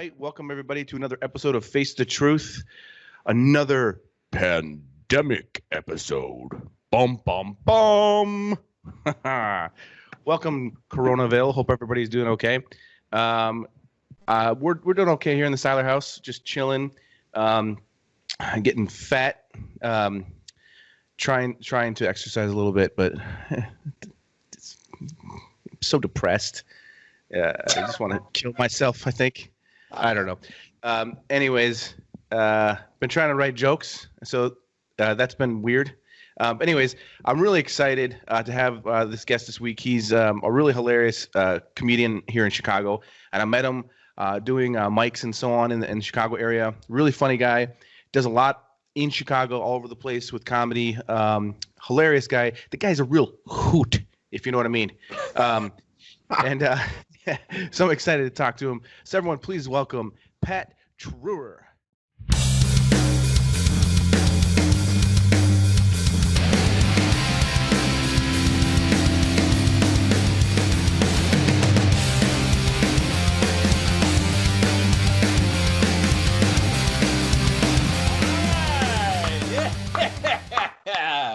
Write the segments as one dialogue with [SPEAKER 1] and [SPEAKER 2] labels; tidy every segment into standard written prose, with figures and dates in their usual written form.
[SPEAKER 1] right, welcome everybody to another episode of Face the Truth, another pandemic episode. Bum, bum, bum. Welcome, Coronaville. Hope everybody's doing okay. We're doing okay here in the Seiler house, just chilling, getting fat, trying to exercise a little bit, but it's so depressed. I just want to kill myself, I think. I don't know. Anyways, been trying to write jokes, so that's been weird. Anyways, I'm really excited to have this guest this week. He's a really hilarious comedian here in Chicago, and I met him doing mics and so on in the Chicago area. Really funny guy. Does a lot in Chicago, all over the place with comedy. Hilarious guy. The guy's a real hoot, if you know what I mean. So I'm excited to talk to him. So everyone, please welcome Pat Treuer.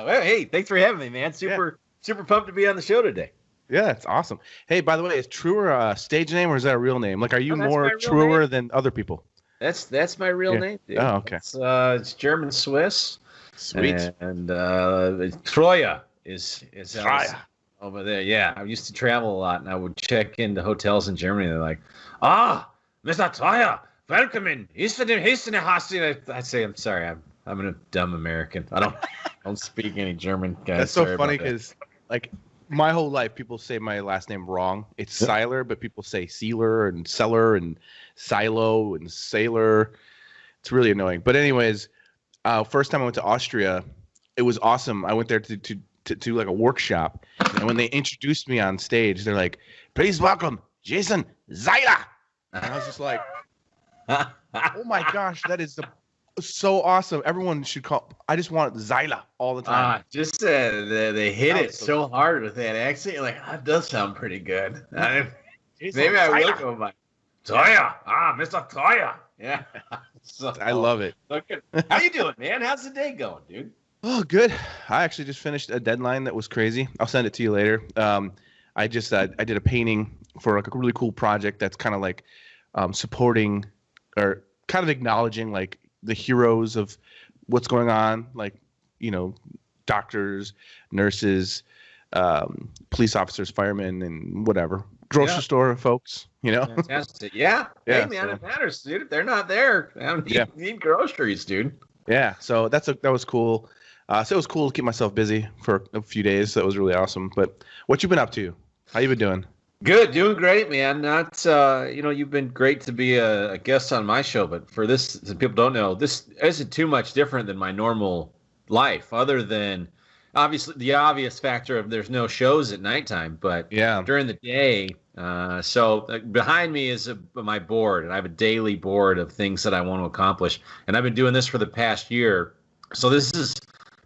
[SPEAKER 2] Well, hey, thanks for having me, man. Super pumped to be on the show today.
[SPEAKER 1] Yeah, it's awesome. Hey, by the way, is Treuer a stage name or is that a real name? Like, are you more Treuer than other people?
[SPEAKER 2] That's my real name, dude.
[SPEAKER 1] Oh, okay.
[SPEAKER 2] It's German Swiss.
[SPEAKER 1] Sweet.
[SPEAKER 2] And Treuer is
[SPEAKER 1] Treuer.
[SPEAKER 2] Over there. Yeah, I used to travel a lot, and I would check into hotels in Germany. And they're like, Mr. Treuer, welcome in. I'd say, I'm sorry, I'm a dumb American. I don't speak any German, guys.
[SPEAKER 1] That's so funny because, like, my whole life, people say my last name wrong. It's Seiler, but people say Sealer and Seller and Silo and Sailor. It's really annoying. But anyways, first time I went to Austria, it was awesome. I went there to do like a workshop. And when they introduced me on stage, they're like, please welcome Jason Seiler. And I was just like, oh my gosh, that is so awesome. Everyone should call. I just want Seiler all the time.
[SPEAKER 2] They hit it so hard with that accent. You're like, that does sound pretty good. Maybe I will go by Treuer. Mr. Treuer. Yeah.
[SPEAKER 1] I love it.
[SPEAKER 2] How you doing, man? How's the day going, dude?
[SPEAKER 1] Oh, good. I actually just finished a deadline that was crazy. I'll send it to you later. I did a painting for like a really cool project that's kind of like supporting or kind of acknowledging like the heroes of what's going on, like, you know, doctors, nurses, police officers, firemen, and whatever. Grocery store folks, you know?
[SPEAKER 2] Fantastic. Yeah. Hey, man, it matters, dude. If they're not there, you need groceries, dude.
[SPEAKER 1] Yeah, so that was cool. So it was cool to keep myself busy for a few days. So that was really awesome. But what you been up to? How you been doing?
[SPEAKER 2] Good, doing great, man. You've been great to be a guest on my show, but for this, as people don't know, this isn't too much different than my normal life, other than obviously the obvious factor of there's no shows at nighttime, but during the day. So behind me is my board, and I have a daily board of things that I want to accomplish, and I've been doing this for the past year. So this is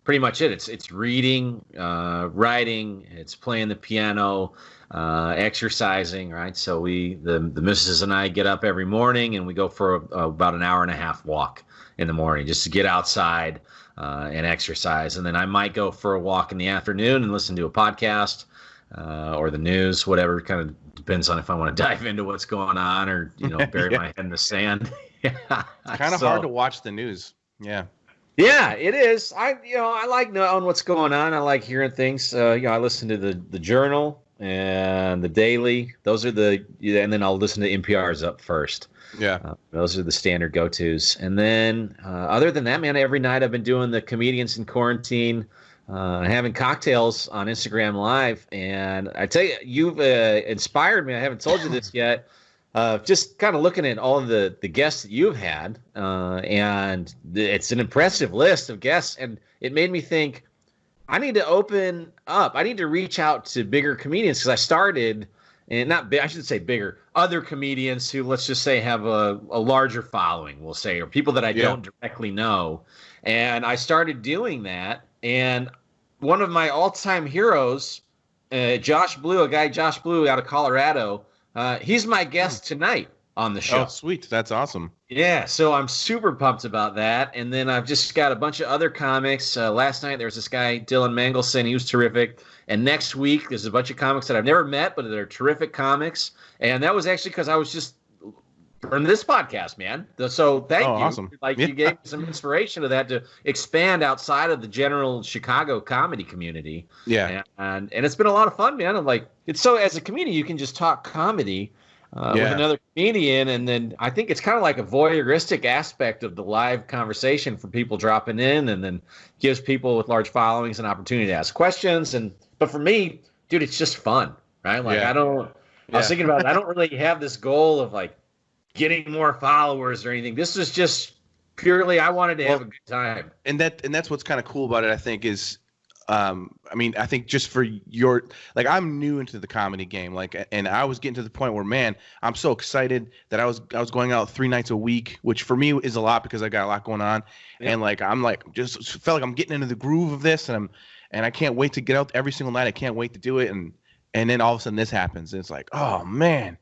[SPEAKER 2] pretty much it. It's reading, writing, it's playing the piano, exercising, right? So the missus and I get up every morning and we go for about an hour and a half walk in the morning just to get outside and exercise. And then I might go for a walk in the afternoon and listen to a podcast or the news, whatever. Kind of depends on if I want to dive into what's going on or, bury my head in the sand.
[SPEAKER 1] It's kind of hard to watch the news. Yeah.
[SPEAKER 2] Yeah, it is. I like knowing what's going on. I like hearing things. I listen to the Journal and the Daily. Those are and then I'll listen to NPR's up first.
[SPEAKER 1] Yeah.
[SPEAKER 2] Those are the standard go-tos. And then other than that, man, every night I've been doing the Comedians in Quarantine, having cocktails on Instagram Live. And I tell you, you've inspired me. I haven't told you this yet. Just kind of looking at all of the guests that you've had, and it's an impressive list of guests, and it made me think, I need to open up. I need to reach out to bigger comedians because I started, and not big, I should say bigger, other comedians who, let's just say, have a larger following, we'll say, or people that I don't directly know. And I started doing that, and one of my all-time heroes, Josh Blue out of Colorado, he's my guest tonight. on the show.
[SPEAKER 1] Oh, sweet. That's awesome.
[SPEAKER 2] Yeah, so I'm super pumped about that. And then I've just got a bunch of other comics. Last night there was this guy, Dylan Mangelson. He was terrific. And next week there's a bunch of comics that I've never met, but they're terrific comics. And that was actually because I was just from this podcast, man. So thank you.
[SPEAKER 1] Awesome.
[SPEAKER 2] You gave me some inspiration to that to expand outside of the general Chicago comedy community.
[SPEAKER 1] Yeah.
[SPEAKER 2] And it's been a lot of fun, man. I'm like, it's so as a comedian, you can just talk comedy with another comedian, and then I think it's kind of like a voyeuristic aspect of the live conversation for people dropping in, and then gives people with large followings an opportunity to ask questions. But for me, dude, it's just fun, right? Like I was thinking about it. I don't really have this goal of like getting more followers or anything. This is just purely I wanted to have a good time.
[SPEAKER 1] And that's what's kind of cool about it, I think, is I think just for your, like, I'm new into the comedy game, like, and I was getting to the point where, man, I'm so excited that I was going out 3 nights a week, which for me is a lot because I got a lot going on. Yeah. And like, I'm like, just felt like I'm getting into the groove of this, and I can't wait to get out every single night. I can't wait to do it. And then all of a sudden this happens, and it's like, oh man.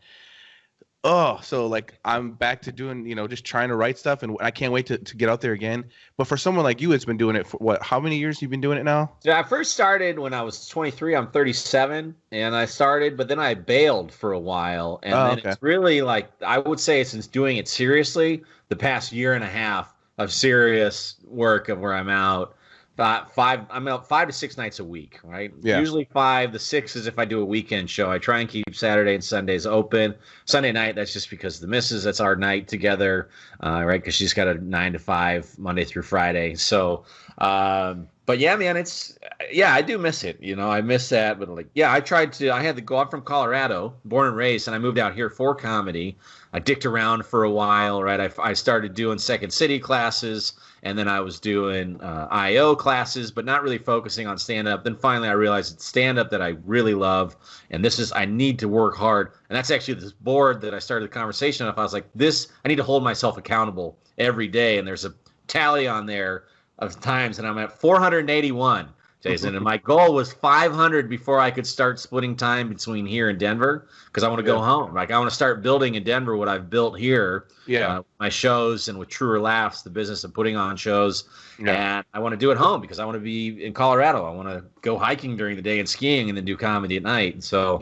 [SPEAKER 1] Oh, so like I'm back to doing, just trying to write stuff, and I can't wait to get out there again. But for someone like you, it's been doing it for what? How many years you've been doing it now?
[SPEAKER 2] Yeah, I first started when I was 23. I'm 37, and I started, but then I bailed for a while, and then it's really like I would say since doing it seriously, the past year and a half of serious work of where I'm out. I'm out 5 to 6 nights a week, right?
[SPEAKER 1] Yeah.
[SPEAKER 2] Usually 5. The 6 is if I do a weekend show. I try and keep Saturday and Sundays open. Sunday night, that's just because the missus, that's our night together, right? Because she's got a 9 to 5 Monday through Friday. So, but yeah, man, I do miss it. I miss that. But like, yeah, I had to go. I'm from Colorado, born and raised, and I moved out here for comedy. I dicked around for a while, right? I started doing Second City classes, and then I was doing IO classes, but not really focusing on stand-up. Then finally I realized it's stand-up that I really love, and I need to work hard. And that's actually this board that I started the conversation off. I was like, I need to hold myself accountable every day, and there's a tally on there of times, and I'm at 481. Jason, and my goal was 500 before I could start splitting time between here and Denver, because I want to go home. Like, I want to start building in Denver what I've built here.
[SPEAKER 1] Yeah,
[SPEAKER 2] my shows and with Treuer Laughs, the business of putting on shows. Yeah. And I want to do it home because I want to be in Colorado. I want to go hiking during the day and skiing, and then do comedy at night. And so,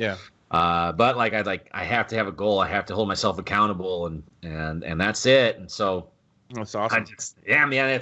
[SPEAKER 2] but like I have to have a goal. I have to hold myself accountable, and that's it. And so
[SPEAKER 1] that's awesome.
[SPEAKER 2] Man,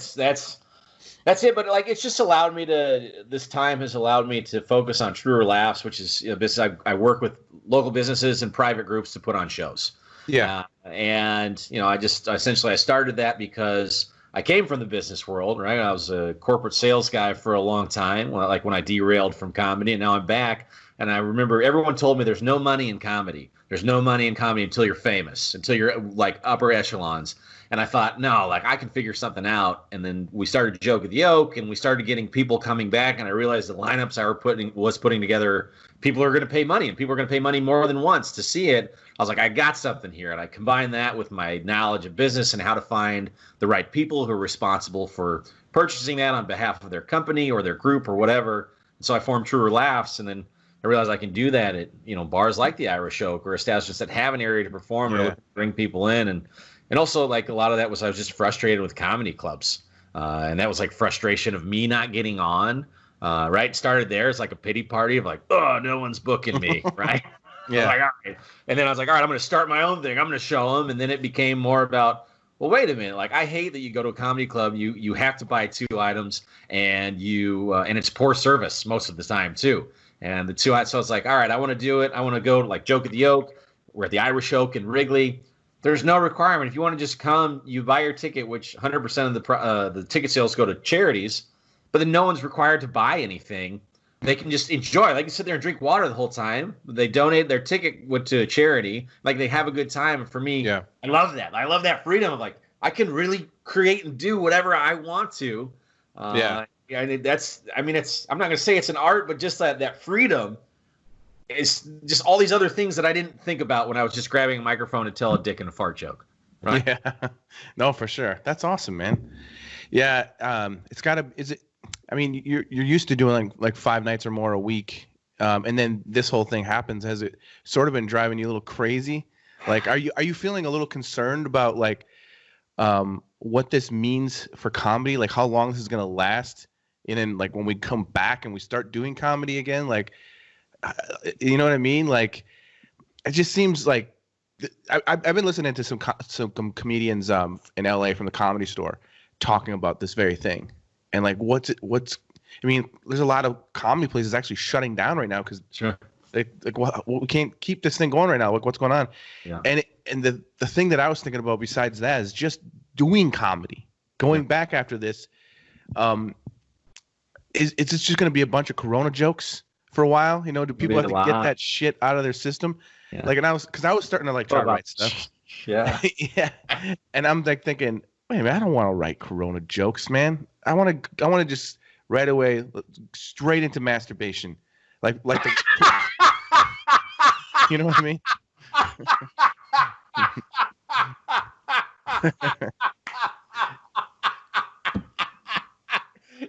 [SPEAKER 2] that's it, but like it's just allowed me to. This time has allowed me to focus on Treuer Laughs, which is business. I work with local businesses and private groups to put on shows.
[SPEAKER 1] Yeah,
[SPEAKER 2] and I started that because I came from the business world, right? I was a corporate sales guy for a long time, when I derailed from comedy, and now I'm back. And I remember everyone told me there's no money in comedy. There's no money in comedy until you're famous, until you're like upper echelons. And I thought, no, like I can figure something out. And then we started Joke at the Oak, and we started getting people coming back. And I realized the lineups I was putting together, people are going to pay money, and people are going to pay money more than once to see it. I was like, I got something here. And I combined that with my knowledge of business and how to find the right people who are responsible for purchasing that on behalf of their company or their group or whatever. And so I formed Treuer Laughs, and then I realized I can do that at bars like the Irish Oak or establishments that have an area to perform or bring people in. And also, like, a lot of that was I was just frustrated with comedy clubs. And that was like frustration of me not getting on. Right? Started there. It's like a pity party of like, oh, no one's booking me. Right?
[SPEAKER 1] Yeah.
[SPEAKER 2] Like, all right. And then I was like, all right, I'm going to start my own thing. I'm going to show them. And then it became more about, well, wait a minute. Like, I hate that you go to a comedy club, you have to buy 2 items, and and it's poor service most of the time too. And the 2 so I was like, all right, I want to do it. I want to go to like Joke at the Oak. We're at the Irish Oak in Wrigley. There's no requirement. If you want to just come, you buy your ticket, which 100% of the ticket sales go to charities, but then no one's required to buy anything. They can just enjoy. They can sit there and drink water the whole time. They donate their ticket to a charity. Like, they have a good time. And for me, I love that. I love that freedom of like, I can really create and do whatever I want to. I'm not going to say it's an art, but just that freedom is just all these other things that I didn't think about when I was just grabbing a microphone to tell a dick and a fart joke. Right?
[SPEAKER 1] Yeah, no, for sure. That's awesome, man. Yeah. You're used to doing like 5 nights or more a week. And then this whole thing happens. Has it sort of been driving you a little crazy? Like, are you feeling a little concerned about like what this means for comedy? Like, how long this is gonna last? And then like when we come back and we start doing comedy again, like, you know what I mean? Like, it just seems like I've been listening to some comedians in LA from the Comedy Store talking about this very thing, and like what's I mean, there's a lot of comedy places actually shutting down right now because
[SPEAKER 2] Sure.
[SPEAKER 1] like well, we can't keep this thing going right now. Like what's going on?
[SPEAKER 2] Yeah.
[SPEAKER 1] And the thing that I was thinking about besides that is just doing comedy, going back after this. It's just going to be a bunch of Corona jokes for a while? You know, do people have to get that shit out of their system? Yeah. Like, and I was starting to like try to write stuff.
[SPEAKER 2] Yeah.
[SPEAKER 1] Yeah. And I'm like thinking, wait a minute, I don't want to write Corona jokes, man. I want to just right away straight into masturbation. Like the, you know what I mean?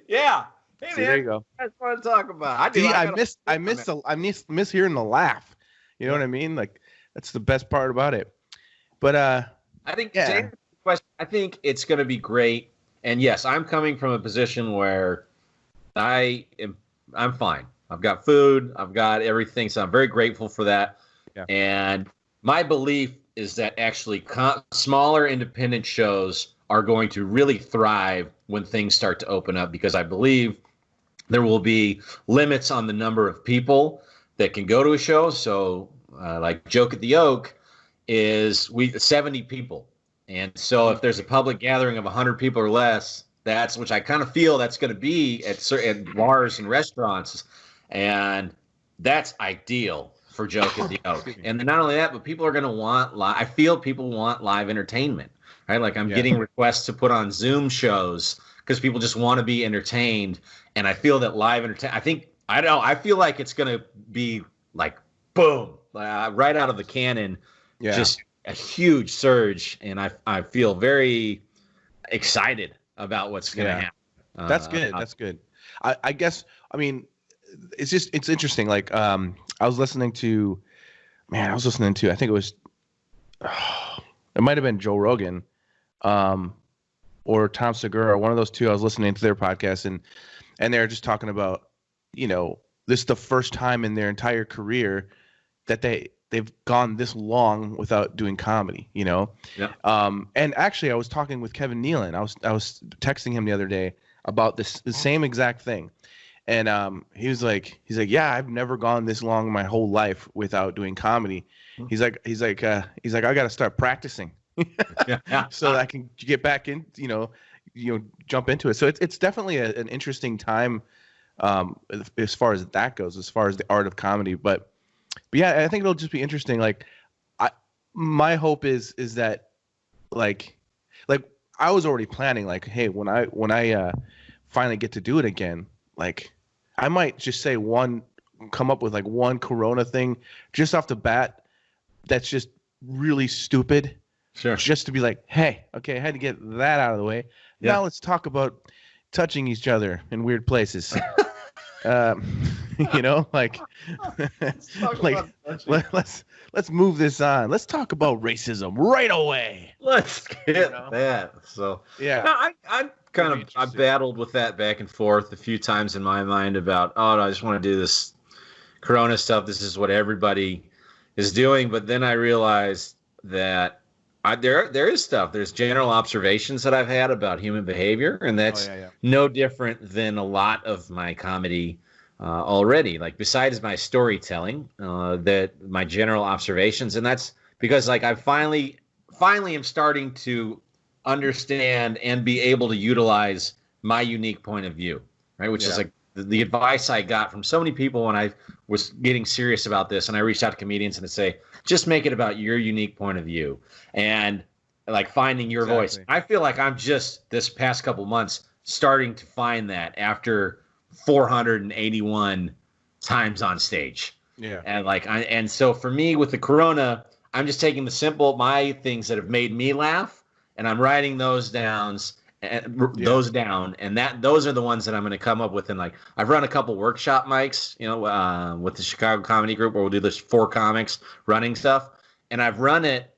[SPEAKER 2] Yeah. Hey,
[SPEAKER 1] see, there you go.
[SPEAKER 2] That's what I talk about.
[SPEAKER 1] I miss hearing the laugh. You know what I mean? Like that's the best part about it. But
[SPEAKER 2] I think to answer the question, I think it's going to be great. And yes, I'm coming from a position where I'm fine. I've got food, I've got everything, so I'm very grateful for that. Yeah. And my belief is that actually smaller independent shows are going to really thrive when things start to open up, because I believe there will be limits on the number of people that can go to a show. So like Joke at the Oak is 70 people. And so if there's a public gathering of 100 people or less, that's which I kind of feel that's going to be at certain bars and restaurants. And that's ideal for Joke at the Oak. And then not only that, but people are going to want I feel people want live entertainment, right? Like I'm getting requests to put on Zoom shows because people just want to be entertained. And I feel that live entertainment, I feel like it's going to be like, boom, right out of the cannon, just a huge surge. And I feel very excited about what's going to happen.
[SPEAKER 1] That's good. That's good. I guess, I mean, it's interesting. Like, I was listening to, I think it was, it might've been Joe Rogan, or Tom Segura, one of those two. I was listening to their podcast and they're just talking about, you know, this is the first time in their entire career that they've gone this long without doing comedy, you know?
[SPEAKER 2] Yeah.
[SPEAKER 1] And actually I was talking with Kevin Nealon. I was texting him the other day about the same exact thing. And he's like, yeah, I've never gone this long my whole life without doing comedy. He's like, I got to start practicing so that I can get back in, you know, jump into it. So it's definitely an interesting time as far as that goes, as far as the art of comedy. But yeah, I think it'll just be interesting. Like, my hope is that like I was already planning, like, hey, when I finally get to do it again, like I might just come up with like one Corona thing just off the bat that's just really stupid.
[SPEAKER 2] Sure.
[SPEAKER 1] Just to be like, hey, okay, I had to get that out of the way. Yeah. Now let's talk about touching each other in weird places. You know, like, let's move this on. Let's talk about racism right away.
[SPEAKER 2] Let's get that. So yeah, I battled with that back and forth a few times in my mind about, I just want to do this Corona stuff. This is what everybody is doing. But then I realized that there is stuff. There's general observations that I've had about human behavior, and that's no different than a lot of my comedy already. Like besides my storytelling, that my general observations, and that's because like I finally am starting to understand and be able to utilize my unique point of view, right? Which is like the advice I got from so many people when I was getting serious about this, and I reached out to comedians and to say, just make it about your unique point of view and like finding your voice. I feel like I'm just this past couple months starting to find that after 481 times on stage. Yeah. And like, and so for me with the Corona, I'm just taking my things that have made me laugh, and I'm writing those down, and those are the ones that I'm going to come up with. And like, I've run a couple workshop mics, with the Chicago Comedy Group, where we'll do this 4 comics running stuff. and I've run it,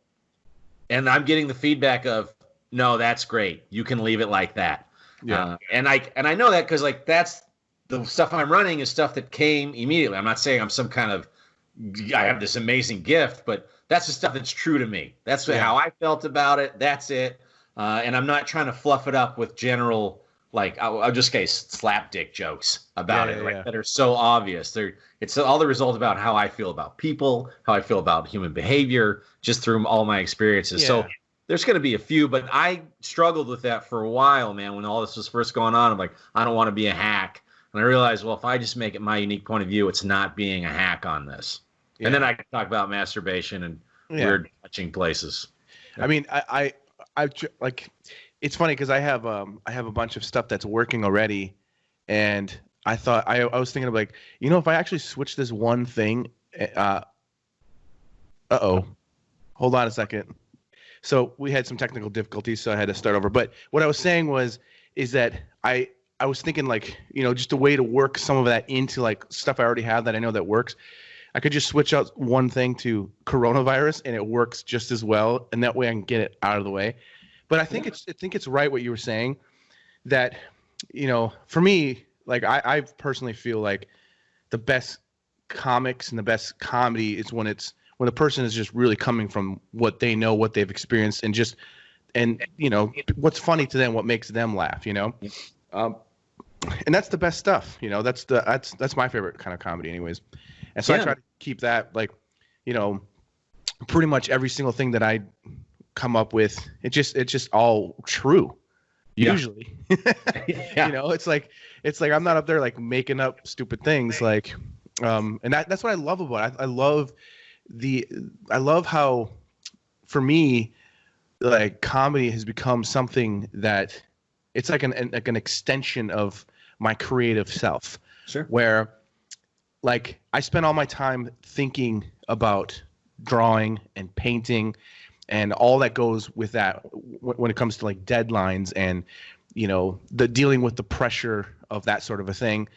[SPEAKER 2] and I'm getting the feedback of, no, that's great. You can leave it like that.
[SPEAKER 1] Yeah.
[SPEAKER 2] And I know that because like that's the stuff I'm running is stuff that came immediately. I'm not saying I'm some kind of I have this amazing gift, but that's the stuff that's true to me. That's how I felt about it. That's it. And I'm not trying to fluff it up with general, like, I'll just say slapdick jokes about it that are so obvious. It's all the result about how I feel about people, how I feel about human behavior, just through all my experiences.
[SPEAKER 1] Yeah.
[SPEAKER 2] So there's going to be a few, but I struggled with that for a while, man. When all this was first going on, I'm like, I don't want to be a hack. And I realized, well, if I just make it my unique point of view, it's not being a hack on this. Yeah. And then I can talk about masturbation and weird touching places.
[SPEAKER 1] I mean, I like, it's funny because I have a bunch of stuff that's working already, and I thought I was thinking of like, if I actually switch this one thing, hold on a second. So we had some technical difficulties, so I had to start over. But what I was saying is that I was thinking like, just a way to work some of that into like stuff I already have that I know that works. I could just switch out one thing to coronavirus and it works just as well. And that way I can get it out of the way. But I think it's right what you were saying that, for me, like I personally feel like the best comics and the best comedy is when the person is just really coming from what they know, what they've experienced, and what's funny to them, what makes them laugh, and that's the best stuff, that's my favorite kind of comedy anyways. And so I try to keep that, like, pretty much every single thing that I come up with, it's just all true. Usually, it's like I'm not up there like making up stupid things, like, and that's what I love about it. I love how, for me, like comedy has become something that it's like an extension of my creative self.
[SPEAKER 2] Sure.
[SPEAKER 1] Where, like, I spend all my time thinking about drawing and painting and all that goes with that when it comes to like deadlines and, the dealing with the pressure of that sort of a thing.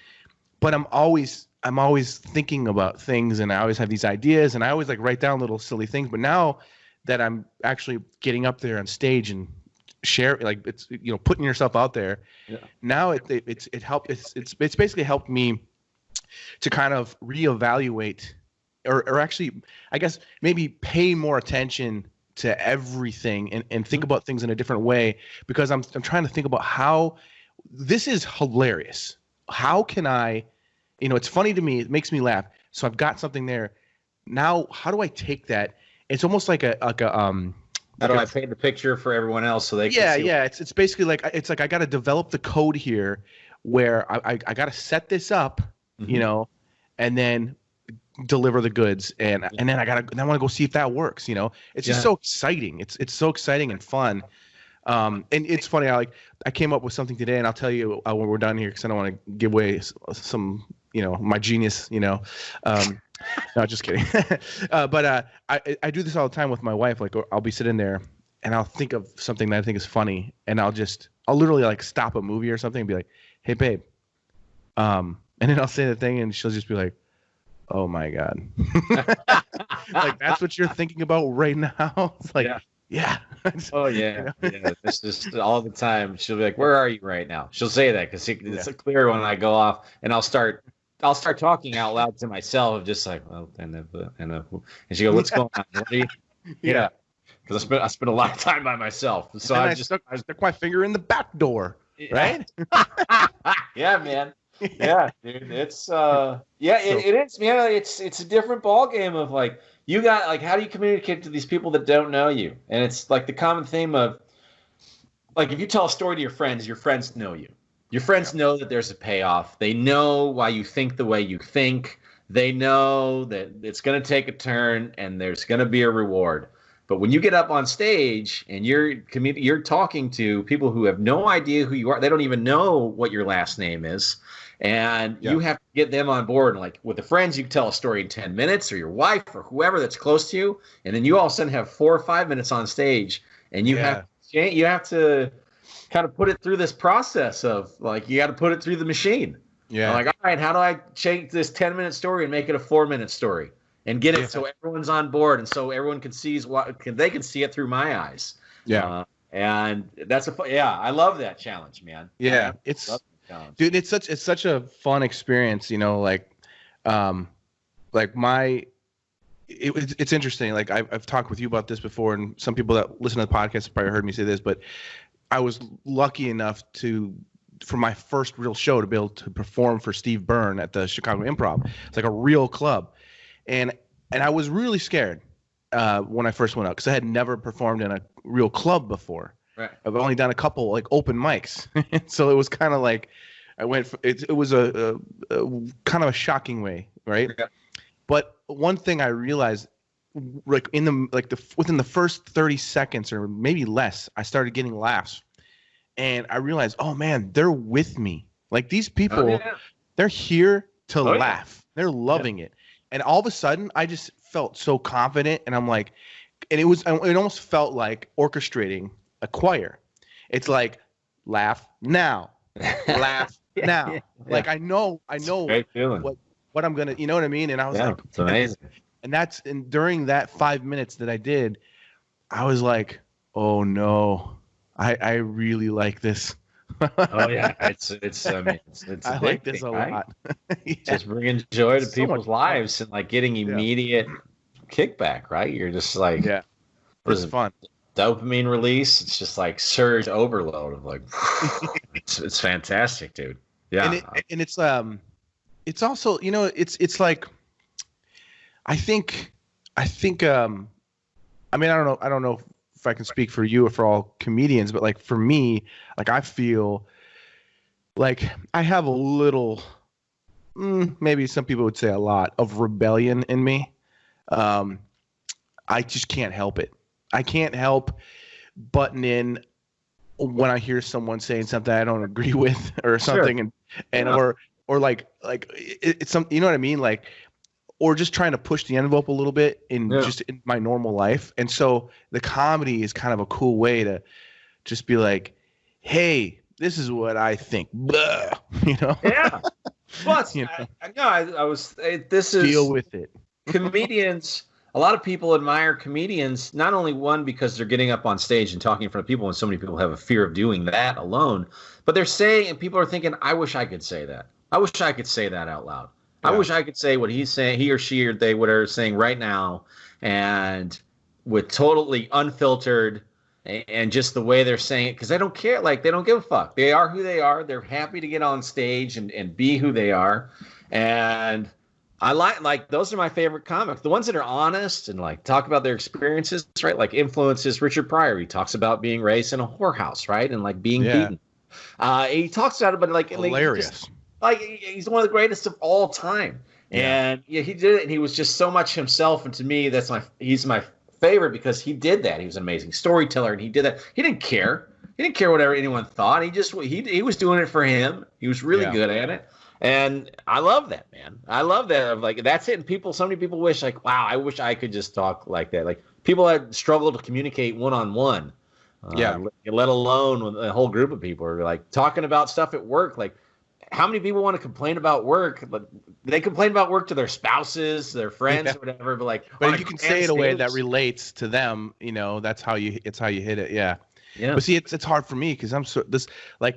[SPEAKER 1] But I'm always thinking about things, and I always have these ideas, and I always like write down little silly things. But now that I'm actually getting up there on stage and share, like, it's, putting yourself out there, now it's basically helped me to kind of reevaluate or actually, I guess, maybe pay more attention to everything and think about things in a different way, because I'm trying to think about how this is hilarious. How can I, it's funny to me, it makes me laugh. So I've got something there. Now, how do I take that? It's almost like how do
[SPEAKER 2] I paint the picture for everyone else so they can see?
[SPEAKER 1] Yeah. It's basically like, it's like I got to develop the code here where I got to set this up, and then deliver the goods, and then I want to go see if that works. It's just so exciting. It's so exciting and fun. And it's funny. I came up with something today, and I'll tell you when we're done here, because I don't want to give away some, my genius. No, just kidding. But I do this all the time with my wife. Like, I'll be sitting there, and I'll think of something that I think is funny, and I'll literally like stop a movie or something and be like, "Hey, babe," and then I'll say the thing, and she'll just be like, "Oh my God." Like, that's what you're thinking about right now? It's like, yeah.
[SPEAKER 2] Oh yeah. Yeah. This is all the time. She'll be like, "Where are you right now?" She'll say that because it's clear when I go off, and I'll start talking out loud to myself, just like, "Well, and she goes, "What's going on?" What are you? Yeah. Because I spent a lot of time by myself, so I stuck
[SPEAKER 1] my finger in the back door, right?
[SPEAKER 2] Yeah, man. Yeah, dude, it's it is, man. It's a different ball game of like, you got, like, how do you communicate to these people that don't know you? And it's like the common theme of, like, if you tell a story to your friends know you. Your friends know that there's a payoff. They know why you think the way you think. They know that it's going to take a turn and there's going to be a reward. But when you get up on stage and you're talking to people who have no idea who you are, they don't even know what your last name is. And you have to get them on board. And like with the friends, you can tell a story in 10 minutes, or your wife or whoever that's close to you. And then you all of a sudden have 4 or 5 minutes on stage, and you have to kind of put it through this process of, like, you got to put it through the machine. Yeah. Like, all right, how do I change this 10-minute story and make it a 4-minute story? and get it so everyone's on board, and so everyone can see they can see it through my eyes.
[SPEAKER 1] Yeah.
[SPEAKER 2] And that's I love that challenge, man.
[SPEAKER 1] Yeah, dude, it's such a fun experience, it's interesting. Like I've talked with you about this before, and some people that listen to the podcast have probably heard me say this, but I was lucky enough for my first real show to be able to perform for Steve Byrne at the Chicago Improv. It's like a real club, and I was really scared when I first went out because I had never performed in a real club before.
[SPEAKER 2] Right.
[SPEAKER 1] I've only done a couple like open mics, so it was kind of like I went. It was a kind of a shocking way, right? Yeah. But one thing I realized, like within the first 30 seconds or maybe less, I started getting laughs, and I realized, oh man, they're with me. Like these people, they're here to laugh. Yeah. They're loving it, and all of a sudden, I just felt so confident, and I'm like, and it almost felt like orchestrating a choir. It's like laugh now, laugh now. Yeah. Like I know what I'm gonna, you know what I mean? And I was like,
[SPEAKER 2] it's amazing.
[SPEAKER 1] And during that 5 minutes that I did, I was like, oh no, I really like this.
[SPEAKER 2] Oh yeah, it's
[SPEAKER 1] I like this a lot.
[SPEAKER 2] Yeah. Just bringing joy to people's lives and like getting immediate kickback, right? You're just like,
[SPEAKER 1] it's fun.
[SPEAKER 2] Dopamine release. It's just like surge overload of like, it's fantastic, dude. Yeah,
[SPEAKER 1] and it's also, it's like, I think, I mean, I don't know if I can speak for you or for all comedians, but like for me, like I feel like I have a little, maybe some people would say a lot of rebellion in me. I just can't help it. I can't help button in when I hear someone saying something I don't agree with or something, or like it's some, you know what I mean? Like, or just trying to push the envelope a little bit just in my normal life. And so the comedy is kind of a cool way to just be like, hey, this is what I think. Blah,
[SPEAKER 2] Yeah. Plus, this is
[SPEAKER 1] deal with it.
[SPEAKER 2] Comedians. A lot of people admire comedians, not only one because they're getting up on stage and talking in front of people, and so many people have a fear of doing that alone, but they're saying, and people are thinking, I wish I could say that. I wish I could say that out loud. Yeah. I wish I could say what he's saying, he or she or they, what are saying right now, and with totally unfiltered and just the way they're saying it, because they don't care. Like, they don't give a fuck. They are who they are. They're happy to get on stage and be who they are. And I like those are my favorite comics. The ones that are honest and like talk about their experiences, right? Like influences Richard Pryor. He talks about being raised in a whorehouse, right? And like being beaten. He talks about it, but like
[SPEAKER 1] hilarious.
[SPEAKER 2] He's one of the greatest of all time. Yeah. And he did it, and he was just so much himself. And to me, he's my favorite because he did that. He was an amazing storyteller, and he did that. He didn't care. He didn't care whatever anyone thought. He was doing it for him. He was really good at it. And I love that, man. I love that. Like, that's it. And so many people wish, like, wow, I wish I could just talk like that. Like, people that struggle to communicate one-on-one. Let alone with a whole group of people are like talking about stuff at work. Like, how many people want to complain about work? But they complain about work to their spouses, their friends, or whatever. But
[SPEAKER 1] if you can say it a way that relates to them, it's how you hit it. Yeah.
[SPEAKER 2] Yeah.
[SPEAKER 1] But see, it's hard for me because I'm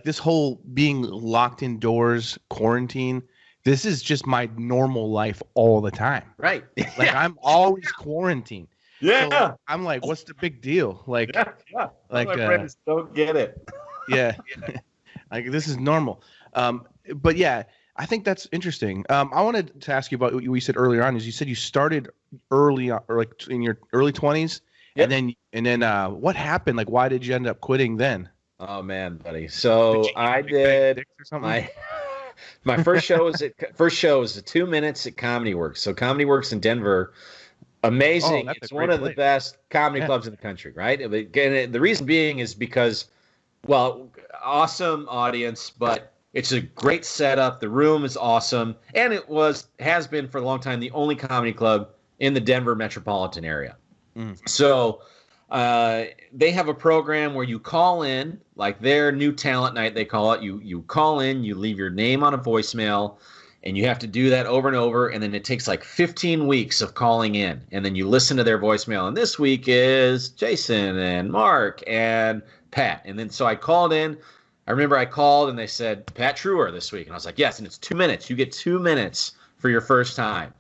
[SPEAKER 1] this whole being locked indoors, quarantine. This is just my normal life all the time.
[SPEAKER 2] Right.
[SPEAKER 1] Like I'm always quarantined.
[SPEAKER 2] Yeah.
[SPEAKER 1] So I'm like, what's the big deal? Like,
[SPEAKER 2] like my friends don't get it.
[SPEAKER 1] Yeah. Like this is normal. But yeah, I think that's interesting. I wanted to ask you about what you said earlier on. Is you said you started early, or like in your early 20s. Yep. And then what happened? Like, why did you end up quitting then?
[SPEAKER 2] Oh man, buddy. So I did my first show was 2 minutes at Comedy Works. So Comedy Works in Denver, amazing. It's one of the best comedy clubs in the country, right? Again, the reason being is because, well, awesome audience, but it's a great setup. The room is awesome, and has been for a long time the only comedy club in the Denver metropolitan area. So they have a program where you call in, like their new talent night, they call it. You call in, you leave your name on a voicemail, And you have to do that over and over. And then it takes like 15 weeks of calling in. And then you listen to their voicemail. And this week is Jason and Mark and Pat. And then so I called in. I remember I called and they said, Pat Treuer this week. And I was like, yes. And it's 2 minutes. You get 2 minutes for your first time.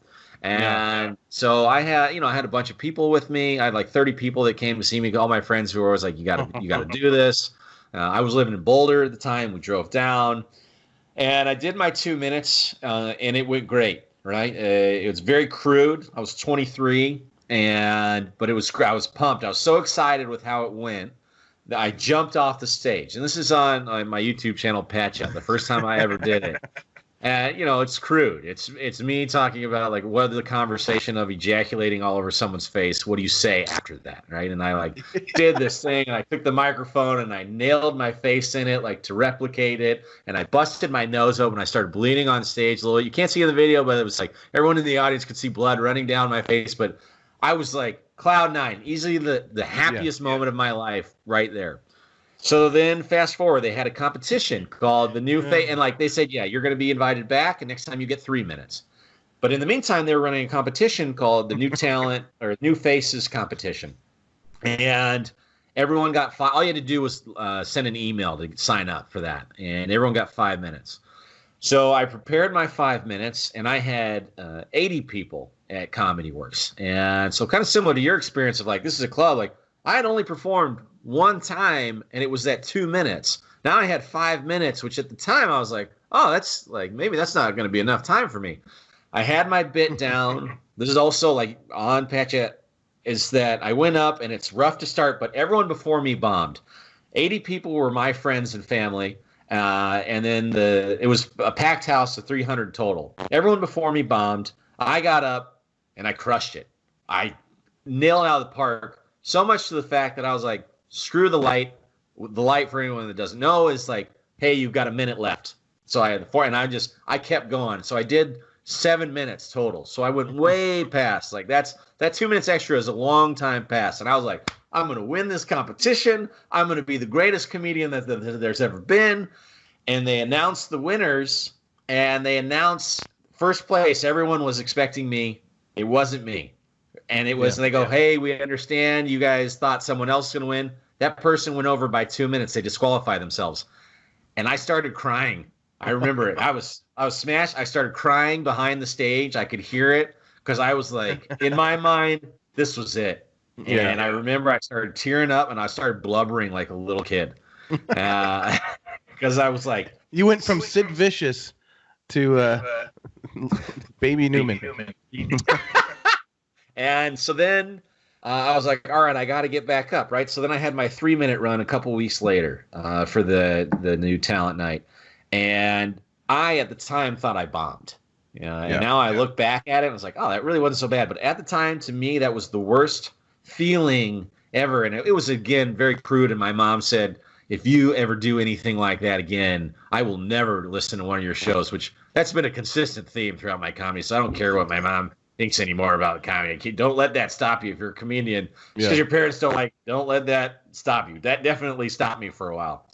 [SPEAKER 2] And so I had a bunch of people with me. I had like 30 people that came to see me. All my friends who were always like, you got to do this. I was living in Boulder at the time. We drove down. And I did my 2 minutes, and it went great, right? It was very crude. I was 23, but I was pumped. I was so excited with how it went that I jumped off the stage. And this is on my YouTube channel, Patch Up, the first time I ever did it. And, it's crude. It's me talking about, like, what the conversation of ejaculating all over someone's face. What do you say after that, right? And I, like, did this thing, and I took the microphone, and I nailed my face in it, like, to replicate it. And I busted my nose open. I started bleeding on stage a little. You can't see in the video, but it was like everyone in the audience could see blood running down my face. But I was, like, cloud nine, easily the happiest moment of my life right there. So then fast forward, they had a competition called the New Face. And like they said, yeah, you're going to be invited back. And next time you get 3 minutes. But in the meantime, they were running a competition called the New Talent or New Faces competition. And everyone got all you had to do was send an email to sign up for that. And everyone got 5 minutes. So I prepared my 5 minutes and I had 80 people at Comedy Works. And so kind of similar to your experience of like, this is a club, like I had only performed one time and it was that 2 minutes. Now I had 5 minutes, which at the time I was like, oh, that's like, maybe that's not going to be enough time for me. I had my bit down. This is also like on Patch It, is that I went up and it's rough to start, but everyone before me bombed. 80 people were my friends and family. And then it was a packed house of 300 total. Everyone before me bombed. I got up and I crushed it. I nailed it out of the park. So much to the fact that I was like, screw the light. The light, for anyone that doesn't know, is like, hey, you've got a minute left. So I had and I kept going. So I did 7 minutes total. So I went way past. Like that 2 minutes extra is a long time past. And I was like, I'm going to win this competition. I'm going to be the greatest comedian that there's ever been. And they announced the winners, and they announced first place. Everyone was expecting me. It wasn't me. And it was, and they go, hey, we understand you guys thought someone else was going to win. That person went over by 2 minutes. They disqualified themselves. And I started crying. I remember it. I was smashed. I started crying behind the stage. I could hear it because I was like, in my mind, this was it. And I remember I started tearing up and I started blubbering like a little kid. Because I was like,
[SPEAKER 1] you went from Sid Vicious to Baby Newman.
[SPEAKER 2] And so then I was like, all right, I got to get back up, right? So then I had my 3 minute run a couple weeks later for the new talent night. And I, at the time, thought I bombed. And now I look back at it and I was like, oh, that really wasn't so bad. But at the time, to me, that was the worst feeling ever. And it was, again, very crude. And my mom said, if you ever do anything like that again, I will never listen to one of your shows, which that's been a consistent theme throughout my comedy. So I don't care what my mom thinks anymore about comedy. Don't let that stop you if you're a comedian. Just because your parents don't let that stop you. That definitely stopped me for a while.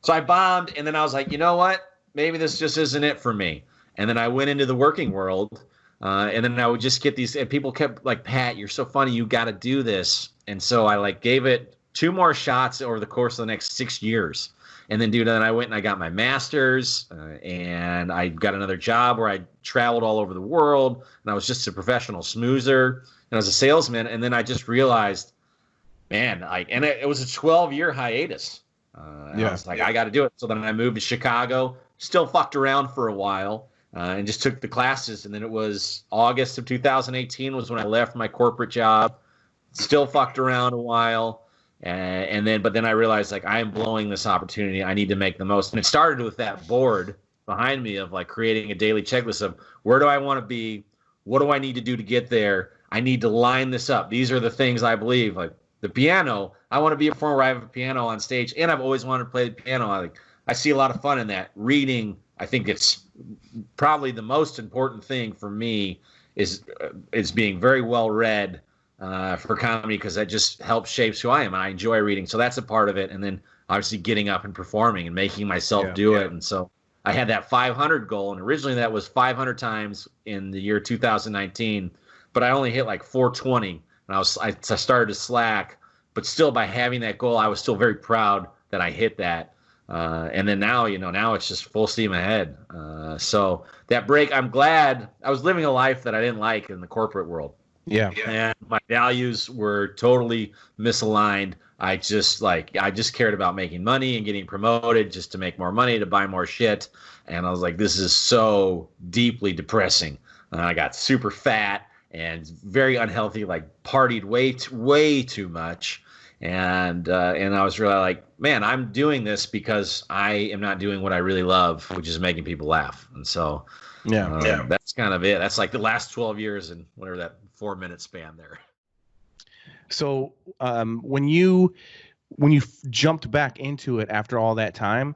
[SPEAKER 2] So I bombed, and then I was like, you know what? Maybe this just isn't it for me. And then I went into the working world, and then I would just get these, and people kept like, Pat, you're so funny, you got to do this. And so I like gave it 2 more shots over the course of the next 6 years. And then, then I went and I got my master's, and I got another job where I traveled all over the world, and I was just a professional smoozer, and I was a salesman. And then I just realized, man, it was a 12-year hiatus. I was like, I got to do it. So then I moved to Chicago, still fucked around for a while, and just took the classes. And then it was August of 2018 was when I left my corporate job, still fucked around a while. But then I realized, like, I am blowing this opportunity. I need to make the most. And it started with that board behind me of like creating a daily checklist of where do I want to be? What do I need to do to get there? I need to line this up. These are the things I believe. Like the piano, I want to be a performer where I have a piano on stage, and I've always wanted to play the piano. I see a lot of fun in that. Reading, I think it's probably the most important thing for me is being very well read. For comedy, because that just helps shapes who I am, and I enjoy reading. So that's a part of it. And then obviously getting up and performing and making myself do it. And so I had that 500 goal, and originally that was 500 times in the year 2019, but I only hit like 420, and I started to slack. But still, by having that goal, I was still very proud that I hit that. And then now, now it's just full steam ahead. So that break, I'm glad. I was living a life that I didn't like in the corporate world.
[SPEAKER 1] Yeah.
[SPEAKER 2] And my values were totally misaligned. I just cared about making money and getting promoted just to make more money, to buy more shit. And I was like, this is so deeply depressing. I got super fat and very unhealthy, like partied way too much. And I was really like, man, I'm doing this because I am not doing what I really love, which is making people laugh. And so that's kind of it. That's like the last 12 years and whatever that 4-minute span there.
[SPEAKER 1] So when you jumped back into it after all that time,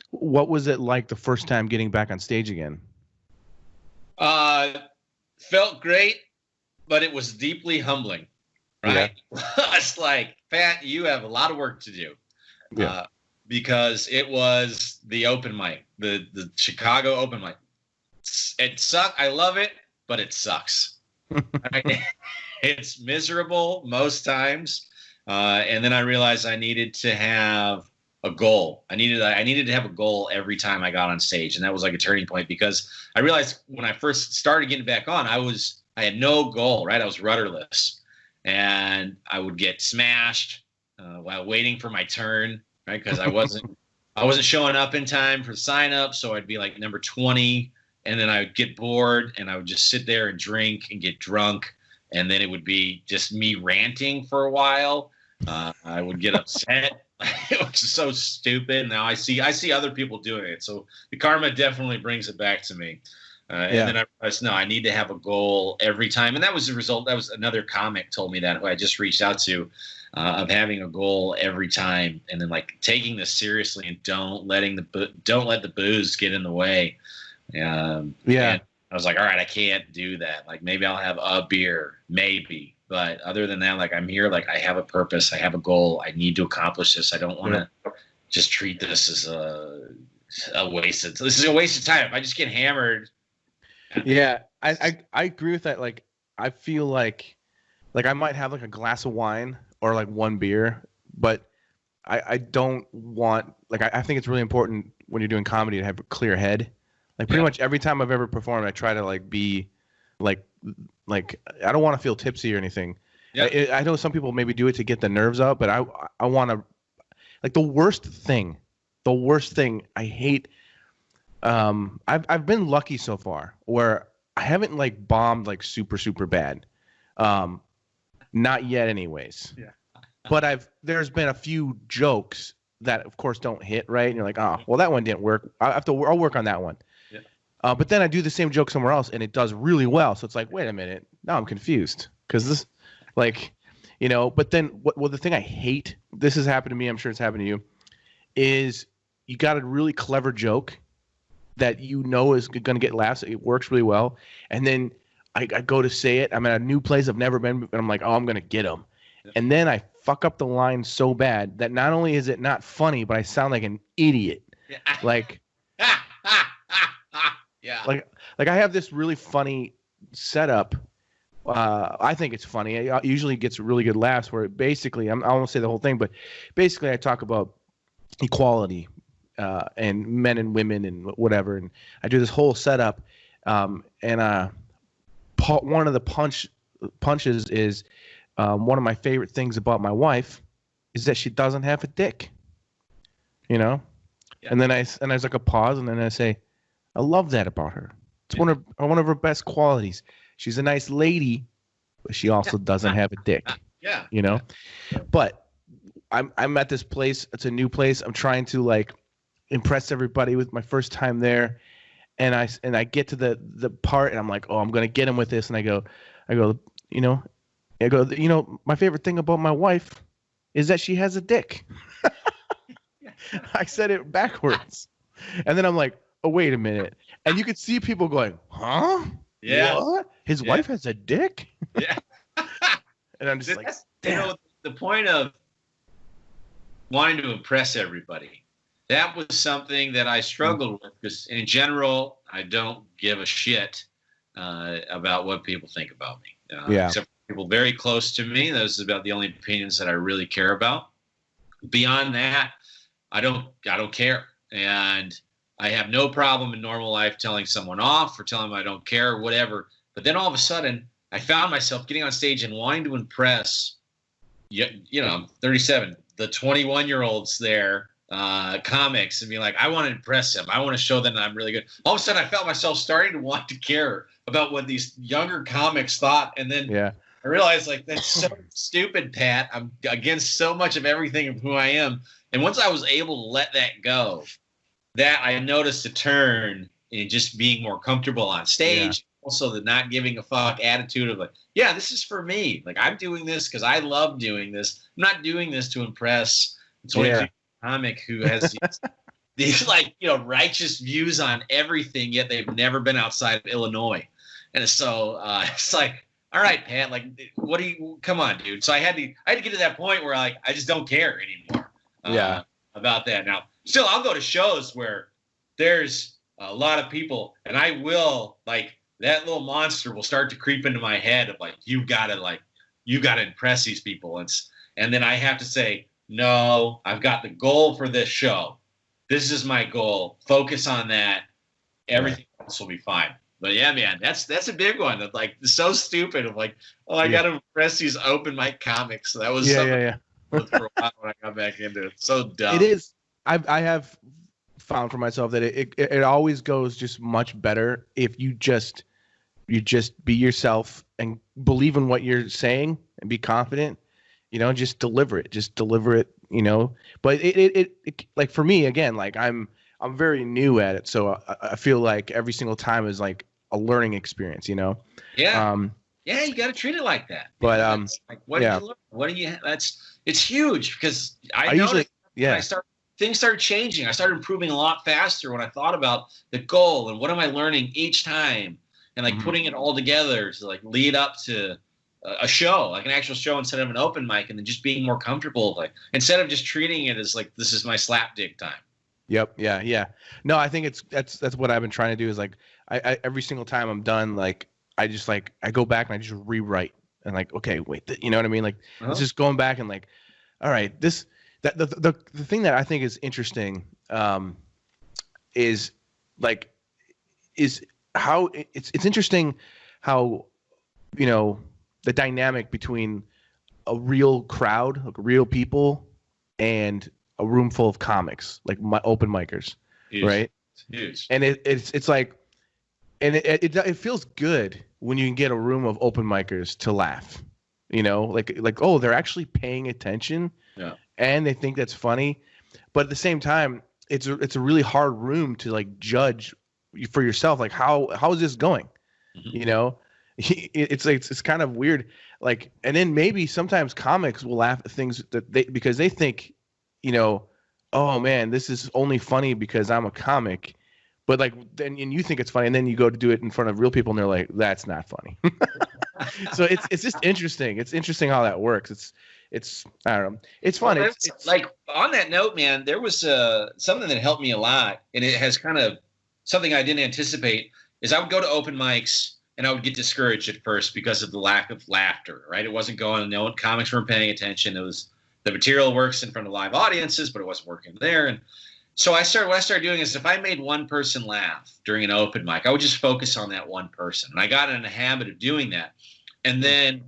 [SPEAKER 1] what was it like the first time getting back on stage again?
[SPEAKER 3] Felt great, but it was deeply humbling. Right? Yeah. It's like, Pat, you have a lot of work to do.
[SPEAKER 1] Yeah.
[SPEAKER 3] Because it was the open mic, the Chicago open mic. It sucked. I love it, but it sucks. It's miserable most times. And then I realized I needed to have a goal. I needed to have a goal every time I got on stage. And that was like a turning point, because I realized when I first started getting back on, I had no goal, right? I was rudderless. And I would get smashed while waiting for my turn, right? Because I wasn't showing up in time for sign up, so I'd be like number 20, and then I would get bored, and I would just sit there and drink and get drunk, and then it would be just me ranting for a while. I would get upset. It was so stupid. Now I see other people doing it, so the karma definitely brings it back to me. And then I realized, no, I need to have a goal every time. And that was the result. That was another comic told me that, who I just reached out to, of having a goal every time. And then like taking this seriously and don't let the booze get in the way. And I was like, all right, I can't do that. Like maybe I'll have a beer, maybe. But other than that, like I'm here, like I have a purpose. I have a goal. I need to accomplish this. I don't want to just treat this as a waste. This is a waste of time. If I just get hammered.
[SPEAKER 1] Yeah, I agree with that. Like, I feel like I might have like a glass of wine or like one beer, but I don't want, like, I think it's really important when you're doing comedy to have a clear head. Like pretty much every time I've ever performed, I try to like be like I don't want to feel tipsy or anything. Yeah. I know some people maybe do it to get the nerves out, but I want to, like, the worst thing I hate. I've been lucky so far where I haven't like bombed like super bad. Not yet anyways. Yeah. But there's been a few jokes that of course don't hit right. And you're like, oh, well that one didn't work. I'll work on that one. Yeah. But then I do the same joke somewhere else and it does really well. So it's like, wait a minute. Now I'm confused. Cause this, like, but then the thing I hate, this has happened to me, I'm sure it's happened to you, is you got a really clever joke that is going to get laughs. It works really well. And then I go to say it. I'm at a new place I've never been, and I'm like, oh, I'm going to get them. Yeah. And then I fuck up the line so bad that not only is it not funny, but I sound like an idiot. Yeah. Like,
[SPEAKER 3] yeah.
[SPEAKER 1] Like I have this really funny setup. I think it's funny. It usually gets really good laughs where basically, I won't say the whole thing, but basically I talk about equality. And men and women and whatever, and I do this whole setup, and one of the punches is one of my favorite things about my wife is that she doesn't have a dick, Yeah. And then there's like a pause, and then I say, I love that about her. It's one of her best qualities. She's a nice lady, but she also doesn't have a dick.
[SPEAKER 3] Yeah.
[SPEAKER 1] But I'm at this place. It's a new place. I'm trying to like impress everybody with my first time there, and I get to the part and I'm like, oh, I'm gonna get him with this, and I go, my favorite thing about my wife is that she has a dick. I said it backwards, and then I'm like, oh, wait a minute, and you could see people going, huh?
[SPEAKER 3] Yeah.
[SPEAKER 1] What? His wife has a dick?
[SPEAKER 3] Yeah.
[SPEAKER 1] And I'm just damn.
[SPEAKER 3] The point of wanting to impress everybody that was something that I struggled with because in general, I don't give a shit about what people think about me. Except for people very close to me. Those are about the only opinions that I really care about. Beyond that, I don't care. And I have no problem in normal life telling someone off or telling them I don't care or whatever. But then all of a sudden, I found myself getting on stage and wanting to impress, I'm 37, the 21-year-olds there, comics, and be like, I want to impress them. I want to show them that I'm really good. All of a sudden, I felt myself starting to want to care about what these younger comics thought. And then I realized, like, that's so stupid, Pat. I'm against so much of everything of who I am. And once I was able to let that go, that I noticed a turn in just being more comfortable on stage. Yeah. Also the not giving a fuck attitude of like, yeah, this is for me. Like, I'm doing this because I love doing this. I'm not doing this to impress a 22 comic who has these like, righteous views on everything, yet they've never been outside of Illinois. And so it's like, all right, Pat, like, come on, dude. So I had to get to that point where like, I just don't care anymore about that. Now, still, I'll go to shows where there's a lot of people, and I will, like, that little monster will start to creep into my head of like, you gotta impress these people, and then I have to say, no, I've got the goal for this show. This is my goal. Focus on that. Everything else will be fine. But yeah, man, that's a big one. Of like, so stupid. Of like, I got to impress these open mic comics. So that was something for a while when I got back into it. So dumb.
[SPEAKER 1] It is. I have found for myself that it always goes just much better if you just be yourself and believe in what you're saying and be confident, just deliver it, but it like for me, again, like I'm very new at it. So I feel like every single time is like a learning experience,
[SPEAKER 3] Yeah. Yeah. You got to treat it like that.
[SPEAKER 1] But,
[SPEAKER 3] like, what do you learn? What do you, it's huge because I noticed usually, things started changing. I started improving a lot faster when I thought about the goal and what am I learning each time, and like putting it all together to like lead up to a show, like an actual show instead of an open mic, and then just being more comfortable, like instead of just treating it as like this is my slap dick time.
[SPEAKER 1] Yep. Yeah. No, I think that's what I've been trying to do is like I every single time I'm done, like I just like I go back and I just rewrite and like, okay, wait, you know what I mean? Like it's just going back and like, all right, the thing that I think is interesting is how it's interesting how the dynamic between a real crowd, like real people, and a room full of comics, like open micers, right?
[SPEAKER 3] Huge.
[SPEAKER 1] And it's like, and it feels good when you can get a room of open micers to laugh, like oh, they're actually paying attention.
[SPEAKER 3] Yeah.
[SPEAKER 1] And they think that's funny, but at the same time, it's a really hard room to like judge for yourself. Like how is this going? It's kind of weird. Like, and then maybe sometimes comics will laugh at things that because they think, oh man, this is only funny because I'm a comic, but like then and you think it's funny, and then you go to do it in front of real people, and they're like, that's not funny. So it's just interesting. It's interesting how that works. It's I don't know. It's fun.
[SPEAKER 3] Well, it's like on that note, man, there was something that helped me a lot, and it has kind of something I didn't anticipate. Is I would go to open mics and I would get discouraged at first because of the lack of laughter. Right, it wasn't going. No comics weren't paying attention. It was the material works in front of live audiences, but it wasn't working there. And so what I started doing is if I made one person laugh during an open mic, I would just focus on that one person, and I got in the habit of doing that. And then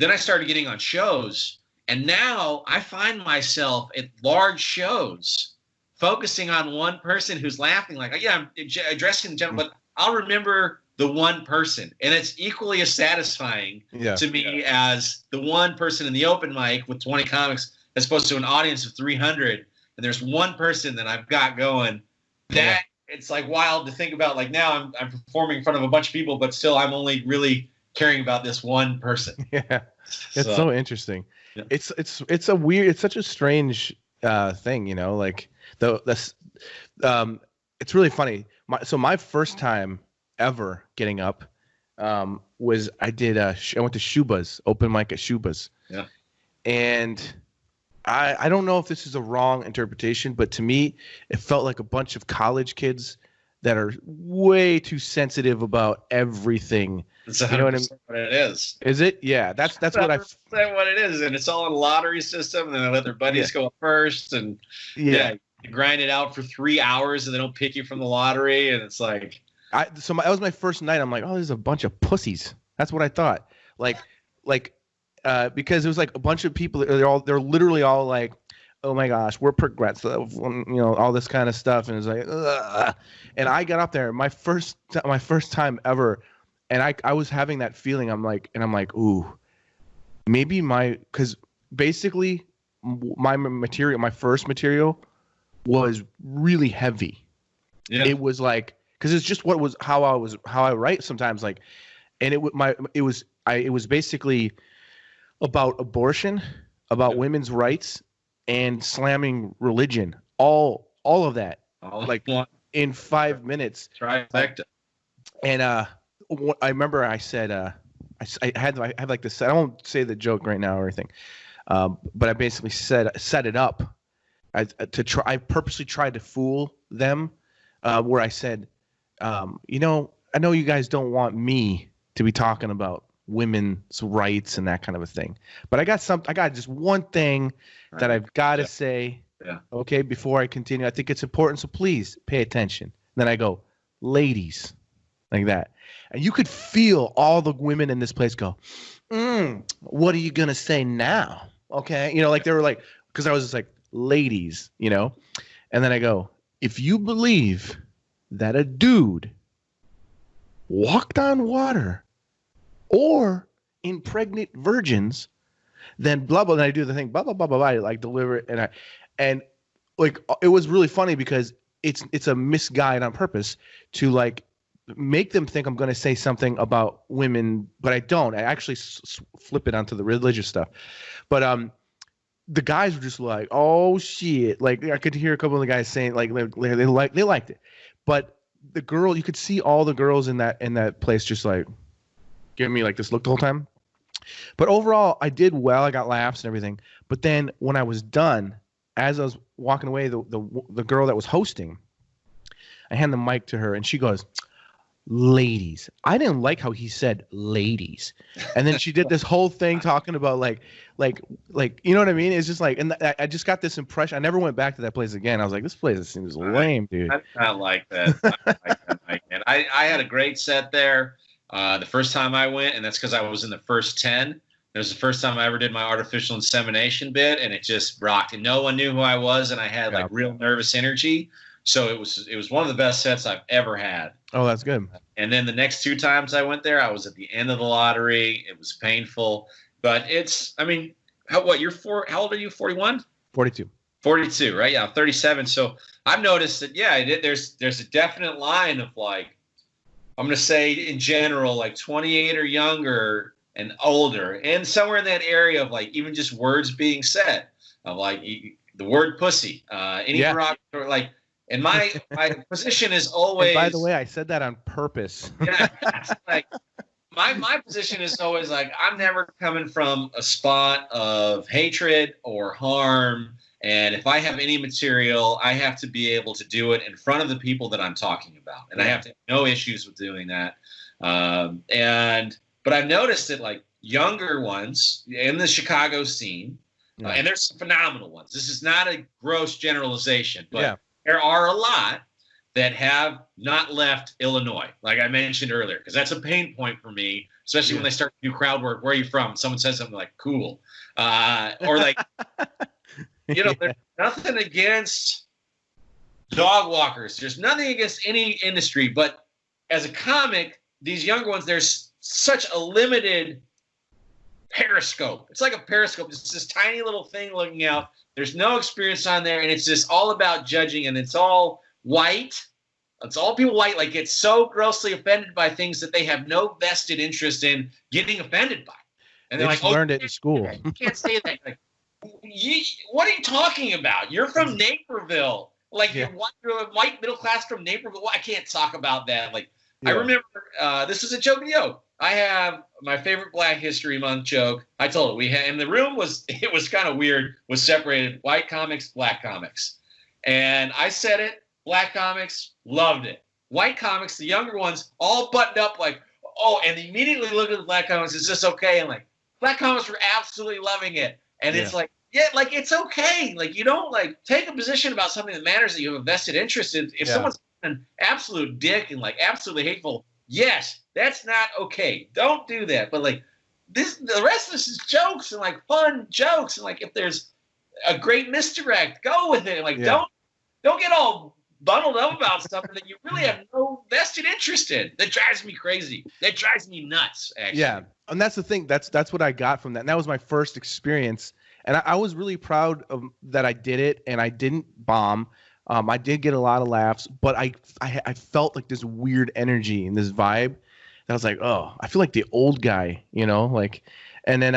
[SPEAKER 3] I started getting on shows. And now I find myself at large shows focusing on one person who's laughing. Like, yeah, I'm addressing the general, but I'll remember the one person. And it's equally as satisfying to me as the one person in the open mic with 20 comics as opposed to an audience of 300. And there's one person that I've got going. It's like wild to think about. Like now I'm performing in front of a bunch of people, but still I'm only really caring about this one person.
[SPEAKER 1] Yeah, it's so interesting. Yeah. It's a weird, it's such a strange thing, like it's really funny. My first time ever getting up was I went to Shuba's open mic at Shuba's.
[SPEAKER 3] Yeah.
[SPEAKER 1] And I don't know if this is a wrong interpretation, but to me, it felt like a bunch of college kids that are way too sensitive about everything.
[SPEAKER 3] That's
[SPEAKER 1] You know what I mean?
[SPEAKER 3] 100% what it is.
[SPEAKER 1] Is it? Yeah, that's what I.
[SPEAKER 3] 100% what it is, and it's all in lottery system, and then they let their buddies go first, and you grind it out for 3 hours, and they don't pick you from the lottery, and it's like.
[SPEAKER 1] That was my first night. I'm like, oh, there's a bunch of pussies. That's what I thought. Because it was like a bunch of people. They're literally all like, oh my gosh, we're progressive, you know, all this kind of stuff. And it's like, ugh. And I got up there, my first time ever, and I was having that feeling. I'm like, ooh, maybe because basically my first material was really heavy. Yeah. It was like, because it's just how I write sometimes, like, and it was basically about abortion, about women's rights, and slamming religion, all of that, in 5 minutes.
[SPEAKER 3] Trifecta.
[SPEAKER 1] And I remember I said, I had like this. I won't say the joke right now or anything, but I basically set it up I purposely tried to fool them, where I said, you know, I know you guys don't want me to be talking about women's rights and that kind of a thing, but I got just one thing that I've got to say. Yeah. Okay, before I continue, I think it's important, so please pay attention. Then I go, ladies, like that, and you could feel all the women in this place go, what are you gonna say now? Okay, you know, like they were like, because I was just like, ladies, you know, and then I go, if you believe that a dude walked on water or impregnate virgins, then blah blah. And I do the thing, blah blah blah blah blah. I like deliver it, and like it was really funny because it's a misguide on purpose to like make them think I'm going to say something about women, but I don't. I actually flip it onto the religious stuff. But the guys were just like, oh shit! Like I could hear a couple of the guys saying like they liked it, but the girl, you could see all the girls in that place just like giving me like this look the whole time. But overall, I did well. I got laughs and everything. But then when I was done, as I was walking away, the girl that was hosting, I hand the mic to her, and she goes, ladies. I didn't like how he said ladies. And then she did this whole thing talking about like, you know what I mean? It's just like, and I just got this impression. I never went back to that place again. I was like, this place seems lame, dude.
[SPEAKER 3] I like that. I had a great set there. The first time I went, and that's because I was in the first 10. It was the first time I ever did my artificial insemination bit, and it just rocked. And no one knew who I was, and I had like real nervous energy. So it was one of the best sets I've ever had.
[SPEAKER 1] Oh, that's good.
[SPEAKER 3] And then the next 2 times I went there, I was at the end of the lottery. It was painful, but how old are you? 41?
[SPEAKER 1] 42.
[SPEAKER 3] 42, right? Yeah, I'm 37. So I've noticed that, there's a definite line of like, I'm going to say in general, like 28 or younger and older, and somewhere in that area of like even just words being said, of like the word pussy, derogatory, like. And my position is always.
[SPEAKER 1] And by the way, I said that on purpose.
[SPEAKER 3] Yeah, like my position is always like, I'm never coming from a spot of hatred or harm. And if I have any material, I have to be able to do it in front of the people that I'm talking about, and I have to have no issues with doing that. But I've noticed that like younger ones in the Chicago scene, and there's some phenomenal ones. This is not a gross generalization, but there are a lot that have not left Illinois, like I mentioned earlier, because that's a pain point for me, especially when they start to do crowd work. Where are you from? Someone says something like cool, or like, you know, there's nothing against dog walkers. There's nothing against any industry, but as a comic, these younger ones, there's such a limited periscope. It's like a periscope. It's this tiny little thing looking out. There's no experience on there, and it's just all about judging, and it's all white. It's all people white, like get so grossly offended by things that they have no vested interest in getting offended by. And they're like,
[SPEAKER 1] learned it in school.
[SPEAKER 3] You can't say that. Like, what are you talking about? You're from Naperville. Like, you're a white middle class from Naperville. I can't talk about that. Like, I remember, this is a joke. I have my favorite Black History Month joke. I told it we had, and the room was kind of weird. Was separated white comics, black comics, and I said it. Black comics loved it. White comics, the younger ones, all buttoned up like, oh, and immediately looked at the black comics. Is this okay? And like, black comics were absolutely loving it, and it's like, yeah, like it's okay. Like you don't like take a position about something that matters that you have a vested interest in. If someone's an absolute dick and like absolutely hateful. Yes, that's not okay. Don't do that. But like the rest of this is jokes and like fun jokes. And like if there's a great misdirect, go with it. Like don't get all bundled up about something that you really have no vested interest in. That drives me crazy. That drives me nuts, actually.
[SPEAKER 1] Yeah. And that's the thing. That's what I got from that. And that was my first experience. And I was really proud of that I did it and I didn't bomb. I did get a lot of laughs, but I felt like this weird energy and this vibe that I was like, oh, I feel like the old guy, you know, like, and then,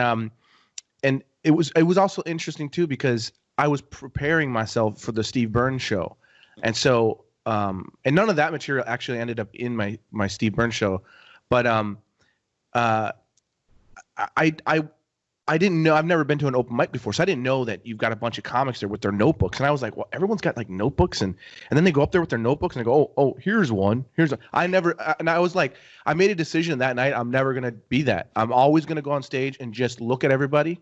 [SPEAKER 1] and it was also interesting too, because I was preparing myself for the Steve Burns show. And so, and none of that material actually ended up in my Steve Burns show, but, I didn't know. I've never been to an open mic before, so I didn't know that you've got a bunch of comics there with their notebooks. And I was like, well, everyone's got like notebooks, and then they go up there with their notebooks and they go, oh, here's one. And I was like, I made a decision that night. I'm never gonna be that. I'm always gonna go on stage and just look at everybody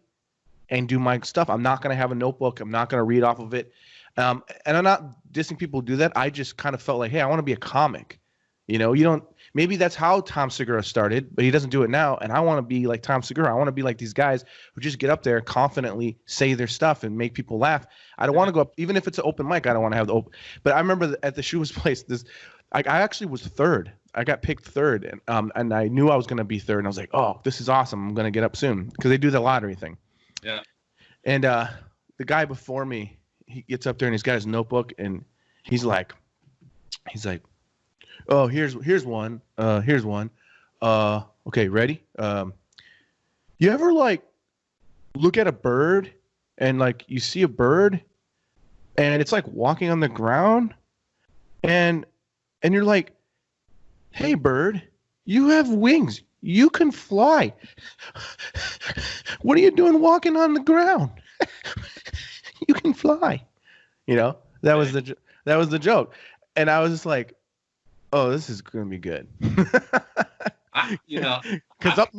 [SPEAKER 1] and do my stuff. I'm not gonna have a notebook. I'm not gonna read off of it. And I'm not dissing people who do that. I just kind of felt like, hey, I want to be a comic. You know, you don't. Maybe that's how Tom Segura started, but he doesn't do it now. And I want to be like Tom Segura. I want to be like these guys who just get up there, confidently say their stuff and make people laugh. I don't want to go up, even if it's an open mic. I don't want to have the open. But I remember at the Shoeless place, I actually was third. I got picked third, and I knew I was going to be third. And I was like, oh, this is awesome. I'm going to get up soon because they do the lottery thing.
[SPEAKER 3] Yeah.
[SPEAKER 1] And the guy before me, he gets up there and he's got his notebook and he's like. Oh, here's one. Here's one. Okay, ready? You ever like look at a bird and like you see a bird and it's like walking on the ground and you're like, hey bird, you have wings. You can fly. What are you doing walking on the ground? You can fly. You know, that was the joke. And I was just like, oh, this is going to be good. Because up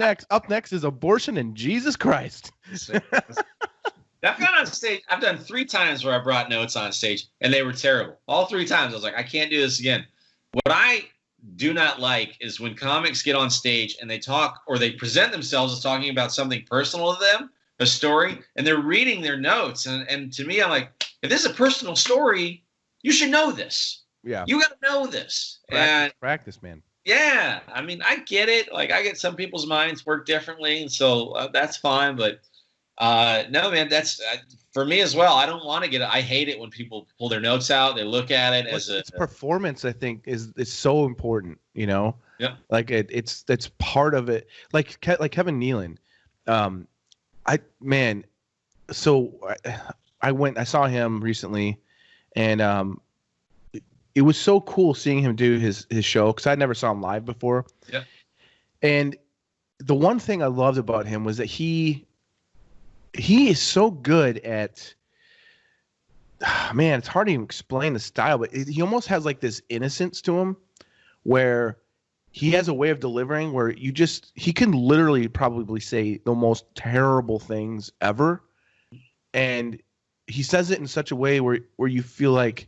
[SPEAKER 1] next is abortion and Jesus Christ.
[SPEAKER 3] I've gone on stage. I've done 3 times where I brought notes on stage, and they were terrible. All 3 times, I was like, I can't do this again. What I do not like is when comics get on stage and they talk or they present themselves as talking about something personal to them, a story, and they're reading their notes. And to me, I'm like, if this is a personal story, you should know this.
[SPEAKER 1] Yeah.
[SPEAKER 3] You got to know this.
[SPEAKER 1] Practice, man.
[SPEAKER 3] Yeah. I mean, I get it. Like, I get some people's minds work differently, and so that's fine. But no, man, that's for me as well. I don't want to get it. I hate it when people pull their notes out. They look at it as
[SPEAKER 1] it's performance. I think is so important. You know.
[SPEAKER 3] Yeah.
[SPEAKER 1] Like it's part of it. Like Kevin Nealon. I saw him recently, and it was so cool seeing him do his show because I never saw him live before.
[SPEAKER 3] Yeah.
[SPEAKER 1] And the one thing I loved about him was that he is so good at, man, it's hard to even explain the style, but he almost has like this innocence to him where he has a way of delivering where he can literally probably say the most terrible things ever. And he says it in such a way where you feel like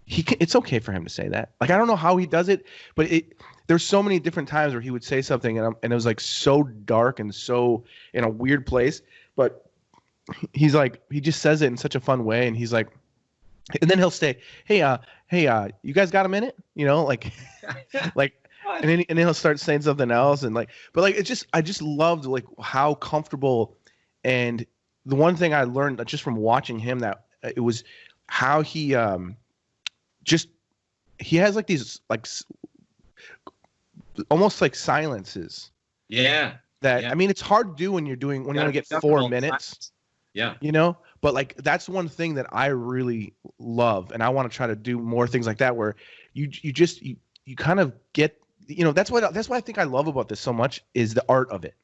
[SPEAKER 1] it's okay for him to say that. Like, I don't know how he does it, but there's so many different times where he would say something and it was like so dark and so in a weird place, but he's like, he just says it in such a fun way. And he's like, and then he'll say, hey, you guys got a minute? You know, like, and then he'll start saying something else. And like, but like, I just loved like how comfortable. And the one thing I learned just from watching him, that it was how he has like these like almost like silences.
[SPEAKER 3] Yeah.
[SPEAKER 1] I mean, it's hard to do when you only get 4 minutes.
[SPEAKER 3] Yeah.
[SPEAKER 1] You know, but like that's one thing that I really love, and I want to try to do more things like that where you kind of get that's what I think I love about this so much is the art of it,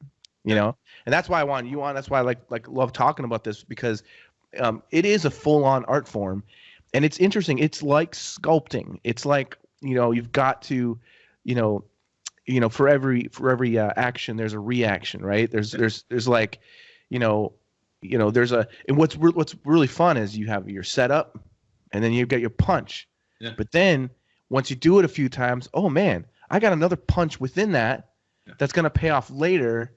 [SPEAKER 1] and that's why I want you on. That's why I love talking about this, because it is a full-on art form, and it's interesting. It's like sculpting. It's like, you've got to, for every action there's a reaction, right? There's like, there's and what's really fun is you have your setup, and then you get your punch.
[SPEAKER 3] Yeah.
[SPEAKER 1] But then once you do it a few times, oh man, I got another punch within that that's going to pay off later.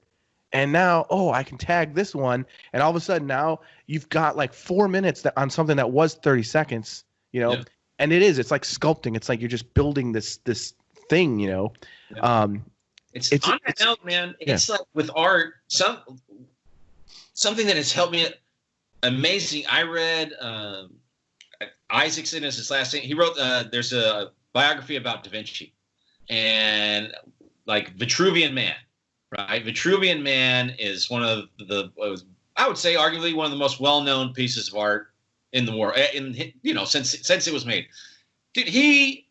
[SPEAKER 1] And now, I can tag this one. And all of a sudden now you've got like 4 minutes on something that was 30 seconds, and it's like sculpting. It's like you're just building this thing,
[SPEAKER 3] It's on that note, man. It's like with art, something that has helped me amazing. I read Isaacson is his last name. He wrote, there's a biography about Da Vinci, and like Vitruvian Man, right? Vitruvian Man is one of I would say arguably one of the most well-known pieces of art in the world, since it was made. Dude, he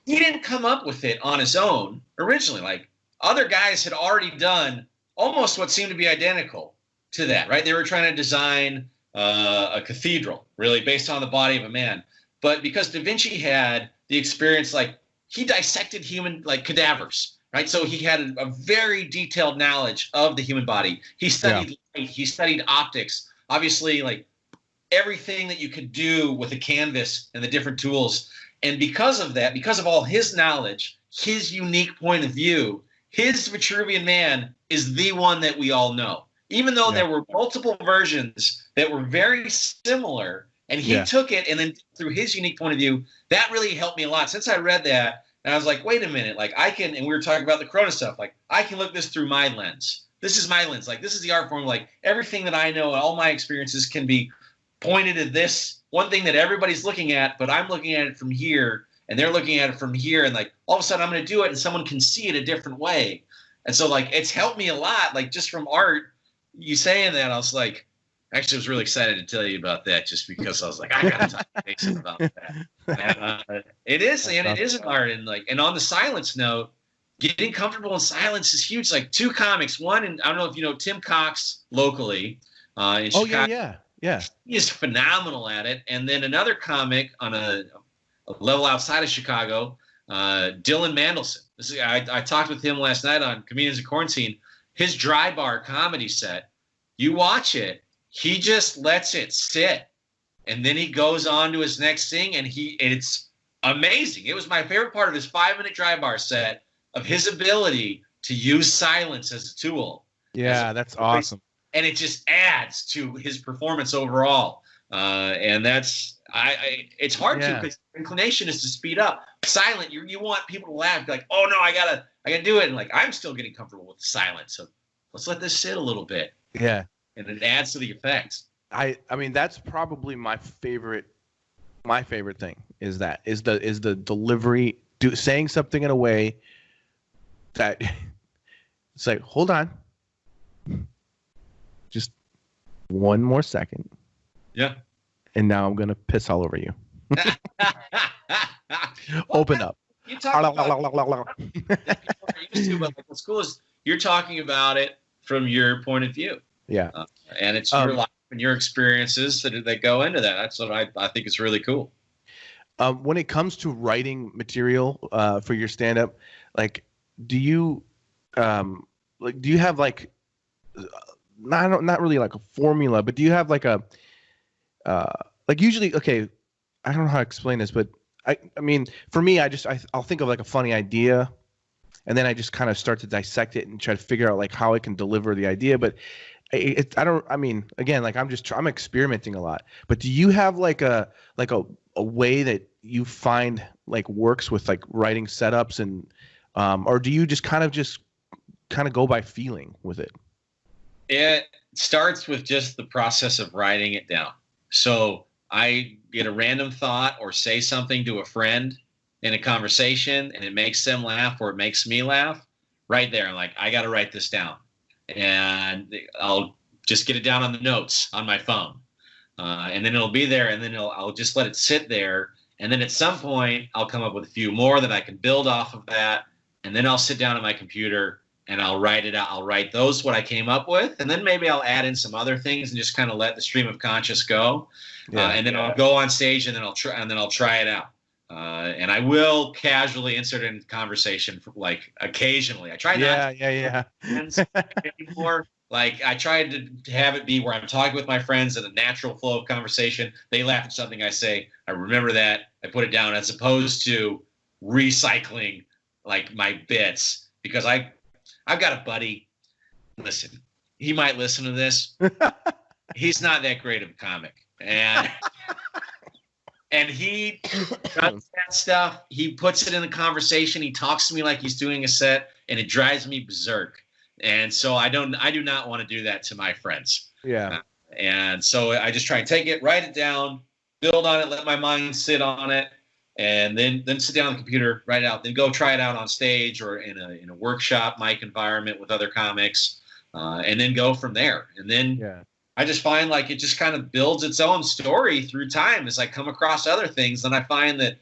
[SPEAKER 3] didn't come up with it on his own originally. Like, other guys had already done almost what seemed to be identical to that, right? They were trying to design a cathedral, really based on the body of a man. But because Da Vinci had the experience, like, he dissected human, like, cadavers, right? So he had a very detailed knowledge of the human body. He studied light, he studied optics, obviously, like, everything that you could do with a canvas and the different tools. And because of that, because of all his knowledge, his unique point of view, his Vitruvian Man is the one that we all know. Even though there were multiple versions that were very similar, and he took it, and then through his unique point of view, that really helped me a lot. Since I read that, and I was like, wait a minute, like, I can, and we were talking about the Corona stuff, like, I can look this through my lens. This is my lens. Like, this is the art form. Like, everything that I know and all my experiences can be pointed at this one thing that everybody's looking at, but I'm looking at it from here, and they're looking at it from here, and like, all of a sudden I'm going to do it, and someone can see it a different way. And so, like, it's helped me a lot, like, just from art. You saying that, I was like, actually, I was really excited to tell you about that, just because I was like, I got to talk to Mason about that. And, it is an art, and like, and on the silence note, getting comfortable in silence is huge. Like, 2 comics, one, and I don't know if you know Tim Cox locally in Chicago.
[SPEAKER 1] Yeah.
[SPEAKER 3] He is phenomenal at it. And then another comic on a level outside of Chicago, Dylan Mandelson. I talked with him last night on Comedians in Quarantine. His dry bar comedy set, you watch it, he just lets it sit. And then he goes on to his next thing, and it's amazing. It was my favorite part of his 5-minute dry bar set, of his ability to use silence as a tool.
[SPEAKER 1] Yeah, that's awesome.
[SPEAKER 3] And it just adds to his performance overall. And that's it's hard to, because inclination is to speed up. Silent, you want people to laugh, like, oh no, I gotta do it. And like, I'm still getting comfortable with the silence, so let's let this sit a little bit.
[SPEAKER 1] Yeah,
[SPEAKER 3] and it adds to the effects.
[SPEAKER 1] I mean, that's probably my favorite thing is the delivery, saying something in a way that it's like, hold on, just one more second.
[SPEAKER 3] Yeah.
[SPEAKER 1] And now I'm gonna piss all over you. Open up.
[SPEAKER 3] You talk about what's cool is you're talking about it from your point of view.
[SPEAKER 1] Yeah.
[SPEAKER 3] And it's your life and your experiences that go into that. That's what I think is really cool.
[SPEAKER 1] When it comes to writing material for your stand-up, like, do you have like not really like a formula, but do you have like a like, usually, okay, I don't know how to explain this, but I mean, for me, I'll think of like a funny idea, and then I just kind of start to dissect it and try to figure out like how I can deliver the idea. But again, like, I'm experimenting a lot. But do you have like a way that you find like works with like writing setups, and or do you just kind of go by feeling with it?
[SPEAKER 3] It starts with just the process of writing it down. So I get a random thought or say something to a friend in a conversation, and it makes them laugh or it makes me laugh. Right there, I'm like, I got to write this down. And I'll just get it down on the notes on my phone. And then it'll be there, and then I'll just let it sit there. And then at some point, I'll come up with a few more that I can build off of that. and then I'll sit down at my computer and I'll write it out. I'll write those what I came up with, and then maybe I'll add in some other things and just kind of let the stream of conscious go. And then I'll go on stage and then I'll try it out. And I will casually insert in conversation, like occasionally. I try not anymore. Like I tried to have it be where I'm talking with my friends in a natural flow of conversation. They laugh at something I say. I remember that. I put it down, as opposed to recycling like my bits, because I've got a buddy. Listen, he might listen to this. He's not that great of a comic, and he does that stuff. He puts it in the conversation. He talks to me like he's doing a set, and it drives me berserk. And so I do not want to do that to my friends.
[SPEAKER 1] Yeah.
[SPEAKER 3] And so I just try and take it, write it down, build on it, let my mind sit on it, and then sit down on the computer, write it out, then go try it out on stage or in a workshop mic environment with other comics, and then go from there. And then I just find like it just kind of builds its own story through time as I come across other things. Then I find that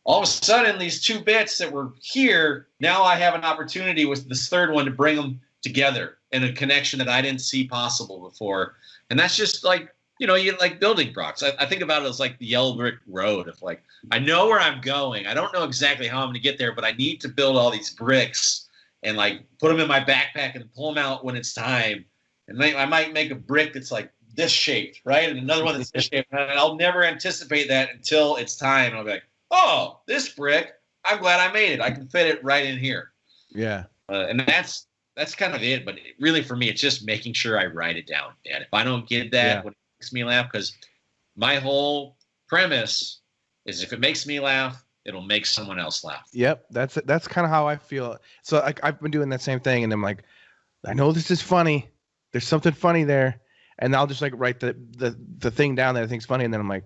[SPEAKER 3] all of a sudden these two bits that were here, now I have an opportunity with this third one to bring them together in a connection that I didn't see possible before. And that's just like, you like building blocks. I think about it as like the yellow brick road of like, I know where I'm going. I don't know exactly how I'm going to get there, but I need to build all these bricks and like put them in my backpack and pull them out when it's time. And I might make a brick that's like this shaped, right? And another one that's this shaped. And I'll never anticipate that until it's time. And I'll be like, oh, this brick, I'm glad I made it. I can fit it right in here.
[SPEAKER 1] Yeah.
[SPEAKER 3] And that's kind of it. But really, for me, it's just making sure I write it down. And if I don't get that, when it makes me laugh, because my whole premise is if it makes me laugh, it'll make someone else laugh.
[SPEAKER 1] Yep. That's kind of how I feel. So I've been doing that same thing, and I'm like, I know this is funny. There's something funny there. And I'll just like write the thing down that I think's funny. And then I'm like,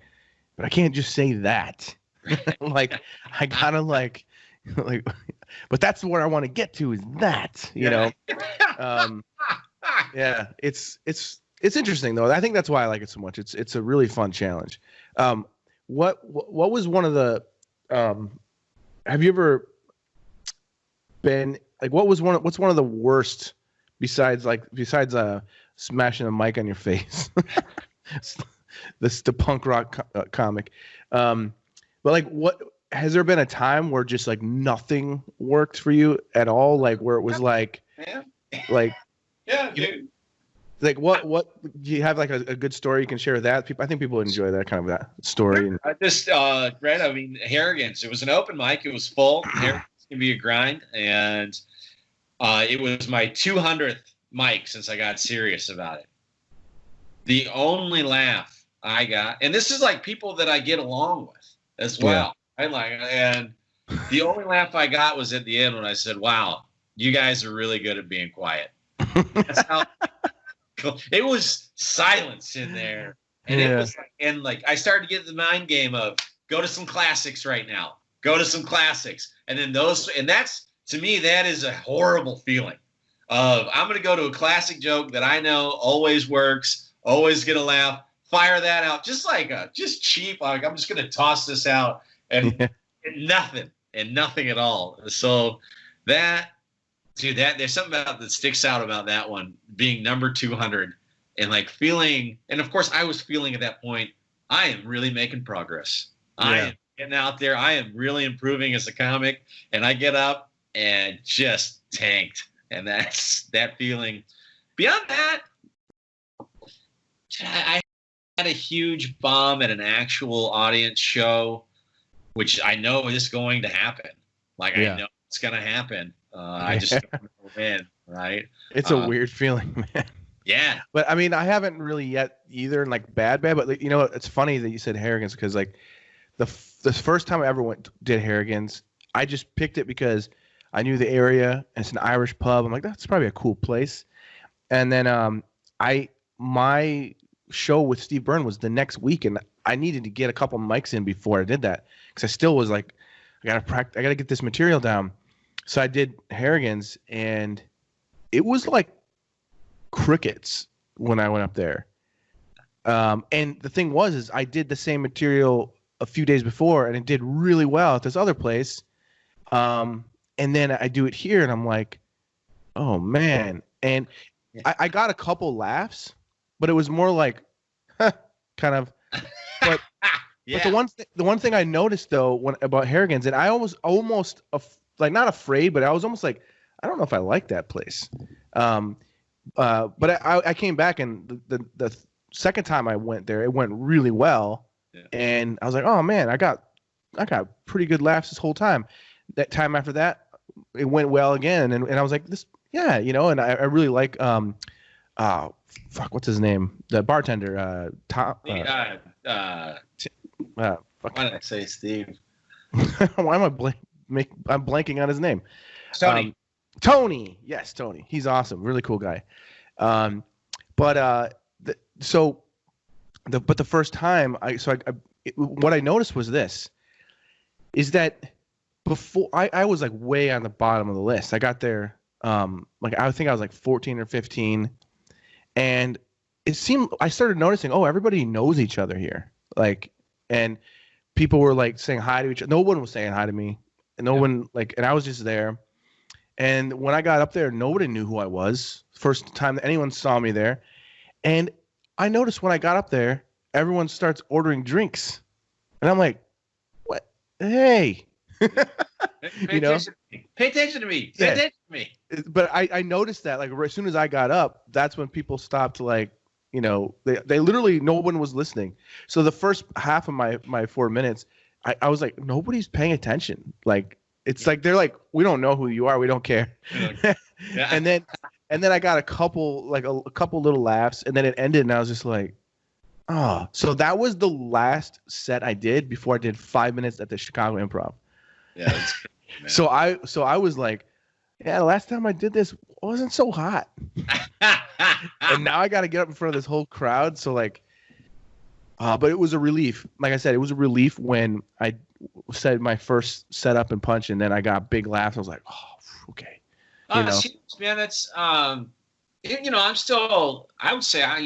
[SPEAKER 1] but I can't just say that. Like, I gotta like, but that's where I want to get to is that, you know? Yeah, it's interesting though. I think that's why I like it so much. It's a really fun challenge. What was one of the, have you ever been like, what's one of the worst besides smashing a mic on your face? This the punk rock comic. But like, what has there been a time where just like nothing worked for you at all? Like where it was like,
[SPEAKER 3] dude.
[SPEAKER 1] Like what do you have like a good story you can share with that? I think people enjoy that kind of that story.
[SPEAKER 3] I just read. I mean, Harrigan's. It was an open mic. It was full. Harrigan's can be a grind, and it was my 200th mic since I got serious about it. The only laugh I got, and this is like people that I get along with as well. And the only laugh I got was at the end when I said, "Wow, you guys are really good at being quiet." That's how it was silence in there, and it was like, I started to get the mind game of go to some classics right now, go to some classics, and then that's to me that is a horrible feeling. Of I'm going to go to a classic joke that I know always works, always get a laugh, fire that out, just cheap. Like I'm just going to toss this out and nothing at all. So that there's something that sticks out about that one being number 200 and like feeling, and of course I was feeling at that point, I am really making progress. I am getting out there. I am really improving as a comic, and I get up and just tanked. And that's that feeling. Beyond that, I had a huge bomb at an actual audience show, which I know is going to happen. Like I know it's going to happen. I just don't know when, right?
[SPEAKER 1] It's a weird feeling, man.
[SPEAKER 3] Yeah.
[SPEAKER 1] But I mean, I haven't really yet either, and like bad, but you know, it's funny that you said Harrigan's because like the first time I ever did Harrigan's, I just picked it because I knew the area, and it's an Irish pub. I'm like, that's probably a cool place. And then my show with Steve Byrne was the next week, and I needed to get a couple mics in before I did that because I still was like, I gotta get this material down. So I did Harrigan's, and it was like crickets when I went up there. And the thing is I did the same material a few days before, and it did really well at this other place. and then I do it here, and I'm like, oh man. And I got a couple laughs, but it was more like, kind of. But
[SPEAKER 3] Yeah.
[SPEAKER 1] but the one thing I noticed though about Harrigan's, and I almost like not afraid, but I was almost like, I don't know if I like that place. But I came back, and the second time I went there, it went really well, and I was like, oh man, I got pretty good laughs this whole time. That time after that, it went well again, and I was like, this, yeah, you know, and I really like what's his name, the bartender, Tom.
[SPEAKER 3] Why did I say Steve?
[SPEAKER 1] Why am I'm blanking on his name.
[SPEAKER 3] Tony.
[SPEAKER 1] Tony, yes, Tony. He's awesome, really cool guy. But the first time what I noticed was this, is that before I was like way on the bottom of the list. I got there, like I think I was like 14 or 15, and it seemed I started noticing, oh, everybody knows each other here, like, and people were like saying hi to each other. No one was saying hi to me, and no one like, and I was just there. And when I got up there, nobody knew who I was. First time that anyone saw me there. And I noticed when I got up there, everyone starts ordering drinks. And I'm like, what? Hey.
[SPEAKER 3] Pay attention to me. Pay attention to me. Pay attention to me.
[SPEAKER 1] But I noticed that, like, as soon as I got up, that's when people stopped to, like, you know, they literally, no one was listening. So the first half of my 4 minutes, I was like, nobody's paying attention. Like, it's like they're like, we don't know who you are, we don't care.
[SPEAKER 3] Yeah.
[SPEAKER 1] and then I got a couple little laughs, and then it ended, and I was just like, oh. So that was the last set I did before I did 5 minutes at the Chicago Improv.
[SPEAKER 3] Yeah, that's great, man.
[SPEAKER 1] So I was like, yeah, the last time I did this wasn't so hot. And now I got to get up in front of this whole crowd. So like, but it was a relief. Like I said, it was a relief when I said my first setup and punch, and then I got big laughs. I was like, oh, okay.
[SPEAKER 3] Man, that's you know, I'm still, I would say, I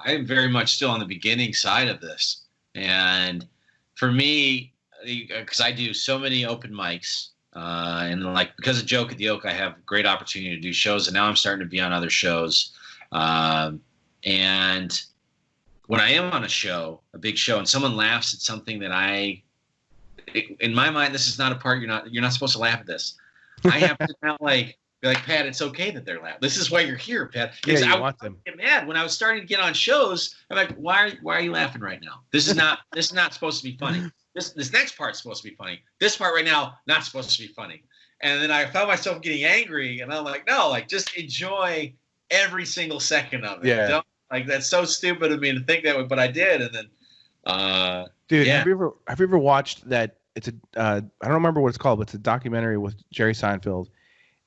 [SPEAKER 3] am very much still on the beginning side of this. And for me, because I do so many open mics, and like, because of Joke at the Oak, I have great opportunity to do shows, and now I'm starting to be on other shows. And when I am on a show, a big show, and someone laughs at something that in my mind, this is not a part, you're not supposed to laugh at this. I have to now be like, Pat, it's okay that they're laughing. This is why you're here, Pat.
[SPEAKER 1] Yeah, you want them.
[SPEAKER 3] I get mad when I was starting to get on shows. I'm like, why are you laughing right now? This is not supposed to be funny. This next part's supposed to be funny. This part right now, not supposed to be funny. And then I found myself getting angry, and I'm like, no, like, just enjoy every single second of it.
[SPEAKER 1] Yeah.
[SPEAKER 3] Don't, like, that's so stupid of me to think that way, but I did. And then,
[SPEAKER 1] dude,
[SPEAKER 3] yeah.
[SPEAKER 1] have you ever watched that? It's I don't remember what it's called, but it's a documentary with Jerry Seinfeld,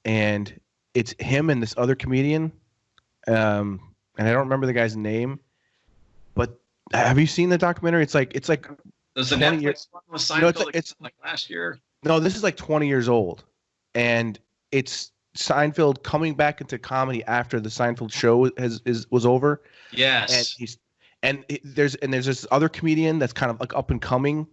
[SPEAKER 1] and it's him and this other comedian, and I don't remember the guy's name, but have you seen the documentary? It's like
[SPEAKER 3] there's a Netflix one with Seinfeld,
[SPEAKER 1] it's
[SPEAKER 3] like last year.
[SPEAKER 1] No, this is like 20 years old, and it's Seinfeld coming back into comedy after the Seinfeld show was over.
[SPEAKER 3] Yes,
[SPEAKER 1] and there's this other comedian that's kind of like up and coming,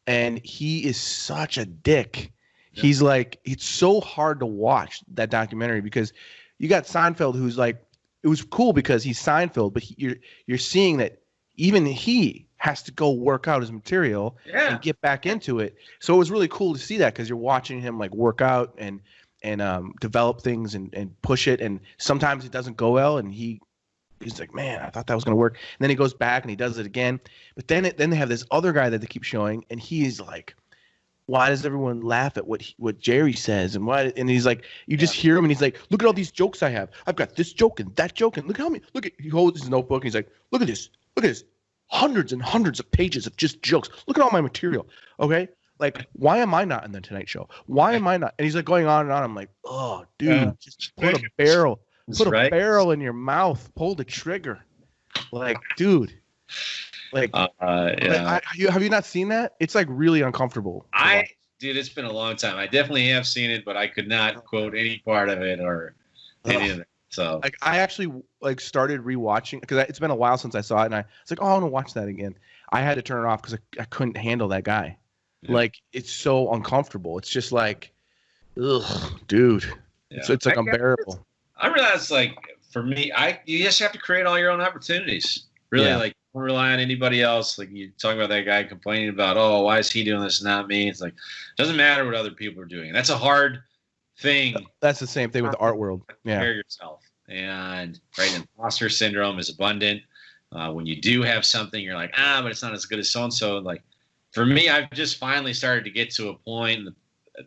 [SPEAKER 1] and he is such a dick. Yeah. He's like, it's so hard to watch that documentary because you got Seinfeld, who's like, it was cool because he's Seinfeld, but you're seeing that even he has to go work out his material and get back into it. So it was really cool to see that because you're watching him like work out and develop things and push it, and sometimes it doesn't go well, and he's like, man, I thought that was going to work. And then he goes back and he does it again. But then they have this other guy that they keep showing, and he's like, why does everyone laugh at what Jerry says? And why? And he's like, you just hear him, and he's like, look at all these jokes I have. I've got this joke and that joke, and he holds his notebook, and he's like, look at this, hundreds and hundreds of pages of just jokes. Look at all my material. Okay, like, why am I not in the Tonight Show? Why am I not? And he's like going on and on. I'm like, oh, dude, just put a barrel. Put a barrel in your mouth. Pull the trigger. Like, dude. Like, have you not seen that? It's like really uncomfortable.
[SPEAKER 3] Dude, it's been a long time. I definitely have seen it, but I could not quote any part of it or any of it. So, like, I
[SPEAKER 1] actually started rewatching because it's been a while since I saw it, and I was like, oh, I want to watch that again. I had to turn it off because I couldn't handle that guy. Yeah. Like, it's so uncomfortable. It's just like Ugh, dude.
[SPEAKER 3] Yeah.
[SPEAKER 1] It's like unbearable.
[SPEAKER 3] I realize, like, for me, you just have to create all your own opportunities. Really, like, don't rely on anybody else. Like, you talk about that guy complaining about, oh, why is he doing this and not me? It's like, it doesn't matter what other people are doing. That's a hard thing.
[SPEAKER 1] That's the same thing with the art world. Yeah.
[SPEAKER 3] Compare yourself. And, right, imposter syndrome is abundant. When you do have something, you're like, but it's not as good as so-and-so. Like, for me, I've just finally started to get to a point in the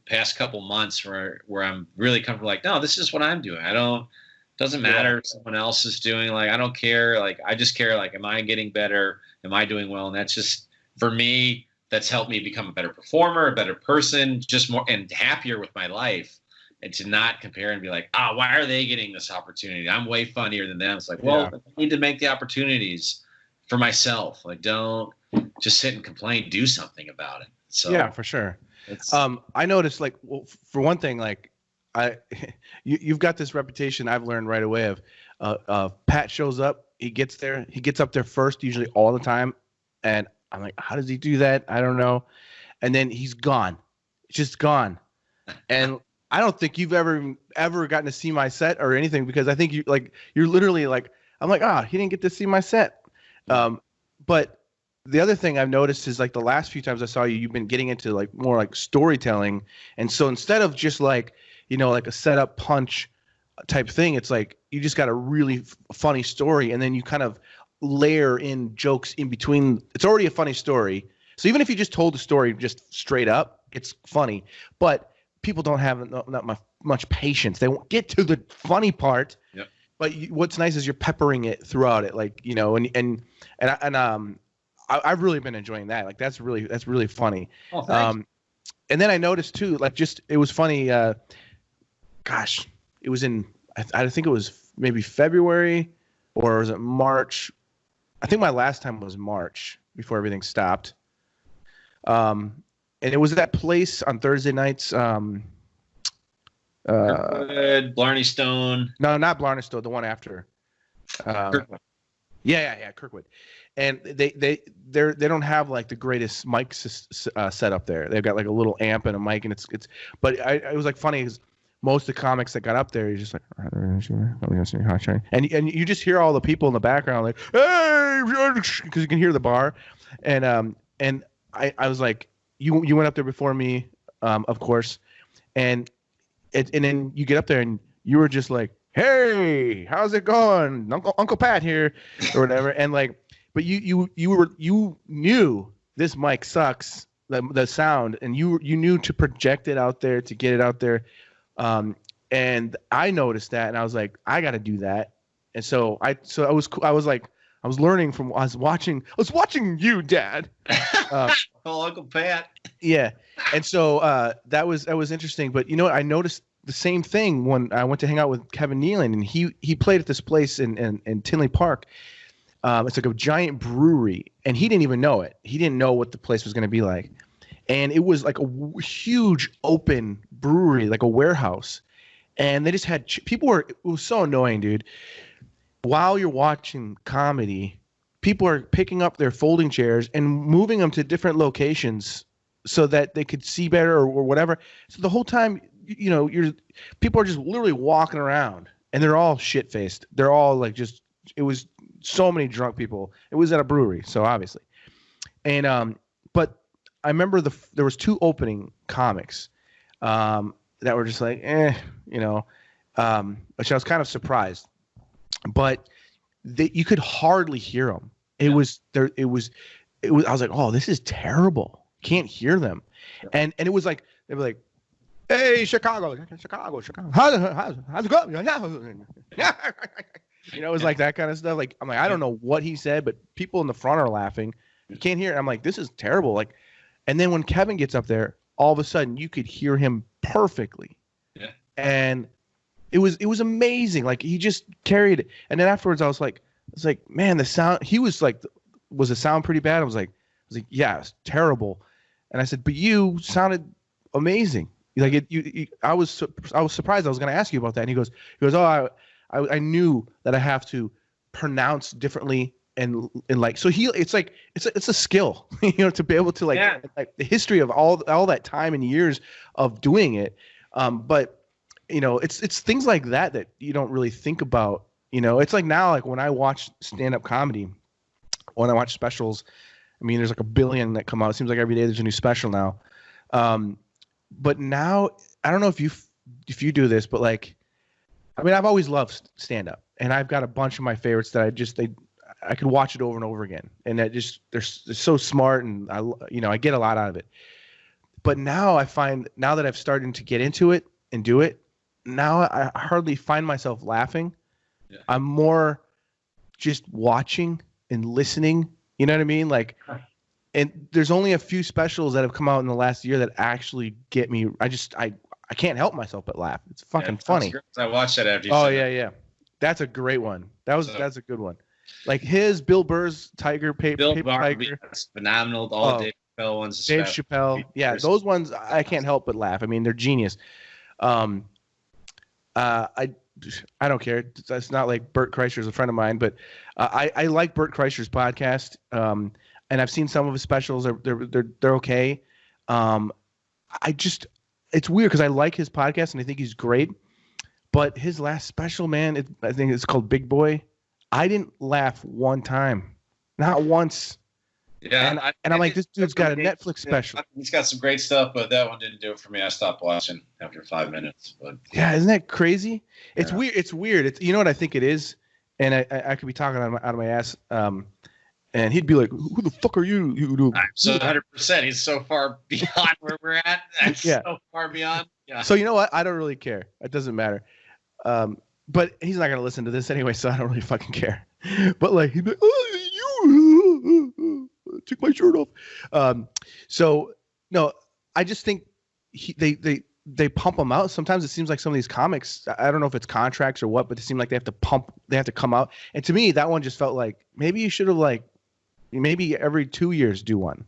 [SPEAKER 3] past couple months where I'm really comfortable. Like, no, this is what I'm doing. Doesn't matter if someone else is doing. Like, I don't care. Like, I just care. Like, am I getting better? Am I doing well? And that's just, for me, that's helped me become a better performer, a better person, just more and happier with my life. And to not compare and be like, why are they getting this opportunity? I'm way funnier than them. It's like, well, I need to make the opportunities for myself. Like, don't just sit and complain. Do something about it. So
[SPEAKER 1] yeah, for sure. I noticed, like, well, for one thing, like, you've got this reputation I've learned right away of Pat shows up, he gets up there first, usually all the time, and I'm like, how does he do that? I don't know. And then he's gone, just gone. And I don't think you've ever gotten to see my set or anything, because I think you're literally like, I'm like, he didn't get to see my set. But the other thing I've noticed is, like, the last few times I saw you, you've been getting into, like, more like storytelling. And so instead of just like, like a setup punch type thing, it's like you just got a really funny story, and then you kind of layer in jokes in between. It's already a funny story. So even if you just told the story just straight up, it's funny. But people don't have not much patience. They won't get to the funny part.
[SPEAKER 3] Yep.
[SPEAKER 1] But what's nice is you're peppering it throughout it, like, and I've really been enjoying that. Like, that's really funny.
[SPEAKER 3] Oh, thanks.
[SPEAKER 1] And then I noticed too, like, it was funny. It was in, I think it was maybe February, or was it March? I think my last time was March, before everything stopped. And it was that place on Thursday nights.
[SPEAKER 3] Blarney Stone.
[SPEAKER 1] No, not Blarney Stone. The one after.
[SPEAKER 3] Kirkwood.
[SPEAKER 1] Yeah, Kirkwood. And they don't have, like, the greatest mic set up there. They've got, like, a little amp and a mic, and it's. But it was, like, funny because most of the comics that got up there, you're just like, and you just hear all the people in the background like, hey, because you can hear the bar, and I was like, you went up there before me, of course, and then you get up there and you were just like, hey, how's it going, Uncle Pat here, or whatever, and like, but you knew this mic sucks, the sound, and you knew to project it out there, to get it out there. And I noticed that, and I was like, I got to do that. And so I was learning from, I was watching you, Dad.
[SPEAKER 3] Uncle Pat.
[SPEAKER 1] Yeah. And so, that was interesting, but I noticed the same thing when I went to hang out with Kevin Nealon, and he played at this place in Tinley Park. It's like a giant brewery, and he didn't even know it. He didn't know what the place was going to be like. And it was like a huge open brewery, like a warehouse. And they just had it was so annoying, dude. While you're watching comedy, people are picking up their folding chairs and moving them to different locations so that they could see better or whatever. So the whole time, people are just literally walking around, and they're all shit-faced. They're all like it was so many drunk people. It was at a brewery, so obviously. And but I remember there was two opening comics that were just like, which I was kind of surprised. But you could hardly hear them. It was there. It was. I was like, oh, this is terrible. Can't hear them. Yeah. And it was like, they were like, hey, Chicago, how's it going? It was like that kind of stuff. Like, I'm like, I don't know what he said, but people in the front are laughing. You can't hear it. I'm like, this is terrible. Like, and then when Kevin gets up there, all of a sudden you could hear him perfectly.
[SPEAKER 3] Yeah.
[SPEAKER 1] And it was amazing. Like, he just carried it. And then afterwards I was like, man, the sound, he was like, was the sound pretty bad? I was like, yeah, it's terrible. And I said, but you sounded amazing. Like, I was surprised. I was going to ask you about that. And he goes, oh, I knew that I have to pronounce differently and like, so it's a skill, to be able to like the history of all that time and years of doing it. But it's things like that you don't really think about. It's like now, like when I watch stand-up comedy, when I watch specials, I mean, there's like a billion that come out. It seems like every day there's a new special now. But now, I don't know if you do this, but like, I mean, I've always loved stand-up, and I've got a bunch of my favorites that I could watch it over and over again, and that they're so smart, and I get a lot out of it. But now I find, now that I've started to get into it and do it, now I hardly find myself laughing. Yeah. I'm more just watching and listening. You know what I mean? Like, and there's only a few specials that have come out in the last year that actually get me. I can't help myself but laugh. It's fucking funny.
[SPEAKER 3] I watched that after you
[SPEAKER 1] Oh,
[SPEAKER 3] said
[SPEAKER 1] yeah, yeah. That's a great one. That's a good one. Like Bill Burr's Tiger, Paper Tiger.
[SPEAKER 3] That's phenomenal. All Dave Chappelle ones.
[SPEAKER 1] Dave Chappelle. Yeah, those ones I can't help but laugh. I mean, they're genius. I don't care. It's not like Bert Kreischer's a friend of mine, but I like Bert Kreischer's podcast. And I've seen some of his specials. They're okay. It's weird because I like his podcast and I think he's great. But his last special, man, I think it's called Big Boy. I didn't laugh one time, not once.
[SPEAKER 3] Yeah,
[SPEAKER 1] and I'm like, this dude's got a Netflix special.
[SPEAKER 3] He's got some great stuff, but that one didn't do it for me. I stopped watching after 5 minutes. But
[SPEAKER 1] yeah, isn't that crazy? It's weird. It's weird. It's, you know what I think it is, and I could be talking out of my ass. And he'd be like, "Who the fuck are you?"
[SPEAKER 3] So 100%. He's so far beyond where we're at. That's so far beyond. Yeah.
[SPEAKER 1] So you know what? I don't really care. It doesn't matter. But he's not gonna listen to this anyway, so I don't really fucking care. But like, he'd be, "Oh, you take my shirt off." So no, I just think they pump them out. Sometimes it seems like some of these comics, I don't know if it's contracts or what, but it seems like they have to come out. And to me, that one just felt like maybe you should have maybe every 2 years do one.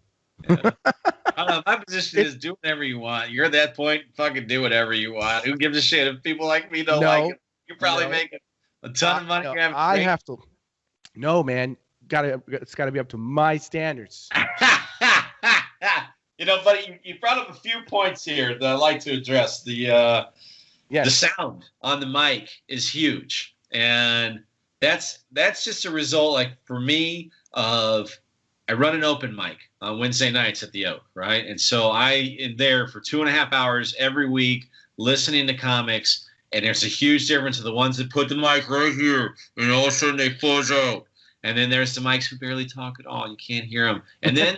[SPEAKER 3] Yeah. I don't know. My position is do whatever you want. You're at that point, fucking do whatever you want. Who gives a shit if people like me don't like it? You're probably making a ton of money.
[SPEAKER 1] I have to. No, man. It's got to be up to my standards.
[SPEAKER 3] Buddy, you brought up a few points here that I'd like to address. The sound on the mic is huge, and that's just a result, like for me, of I run an open mic on Wednesday nights at the Oak, right? And so I am there for 2.5 hours every week listening to comics, and there's a huge difference of the ones that put the mic right here, and all of a sudden they fuzz out. And then there's the mics who barely talk at all. You can't hear them. And then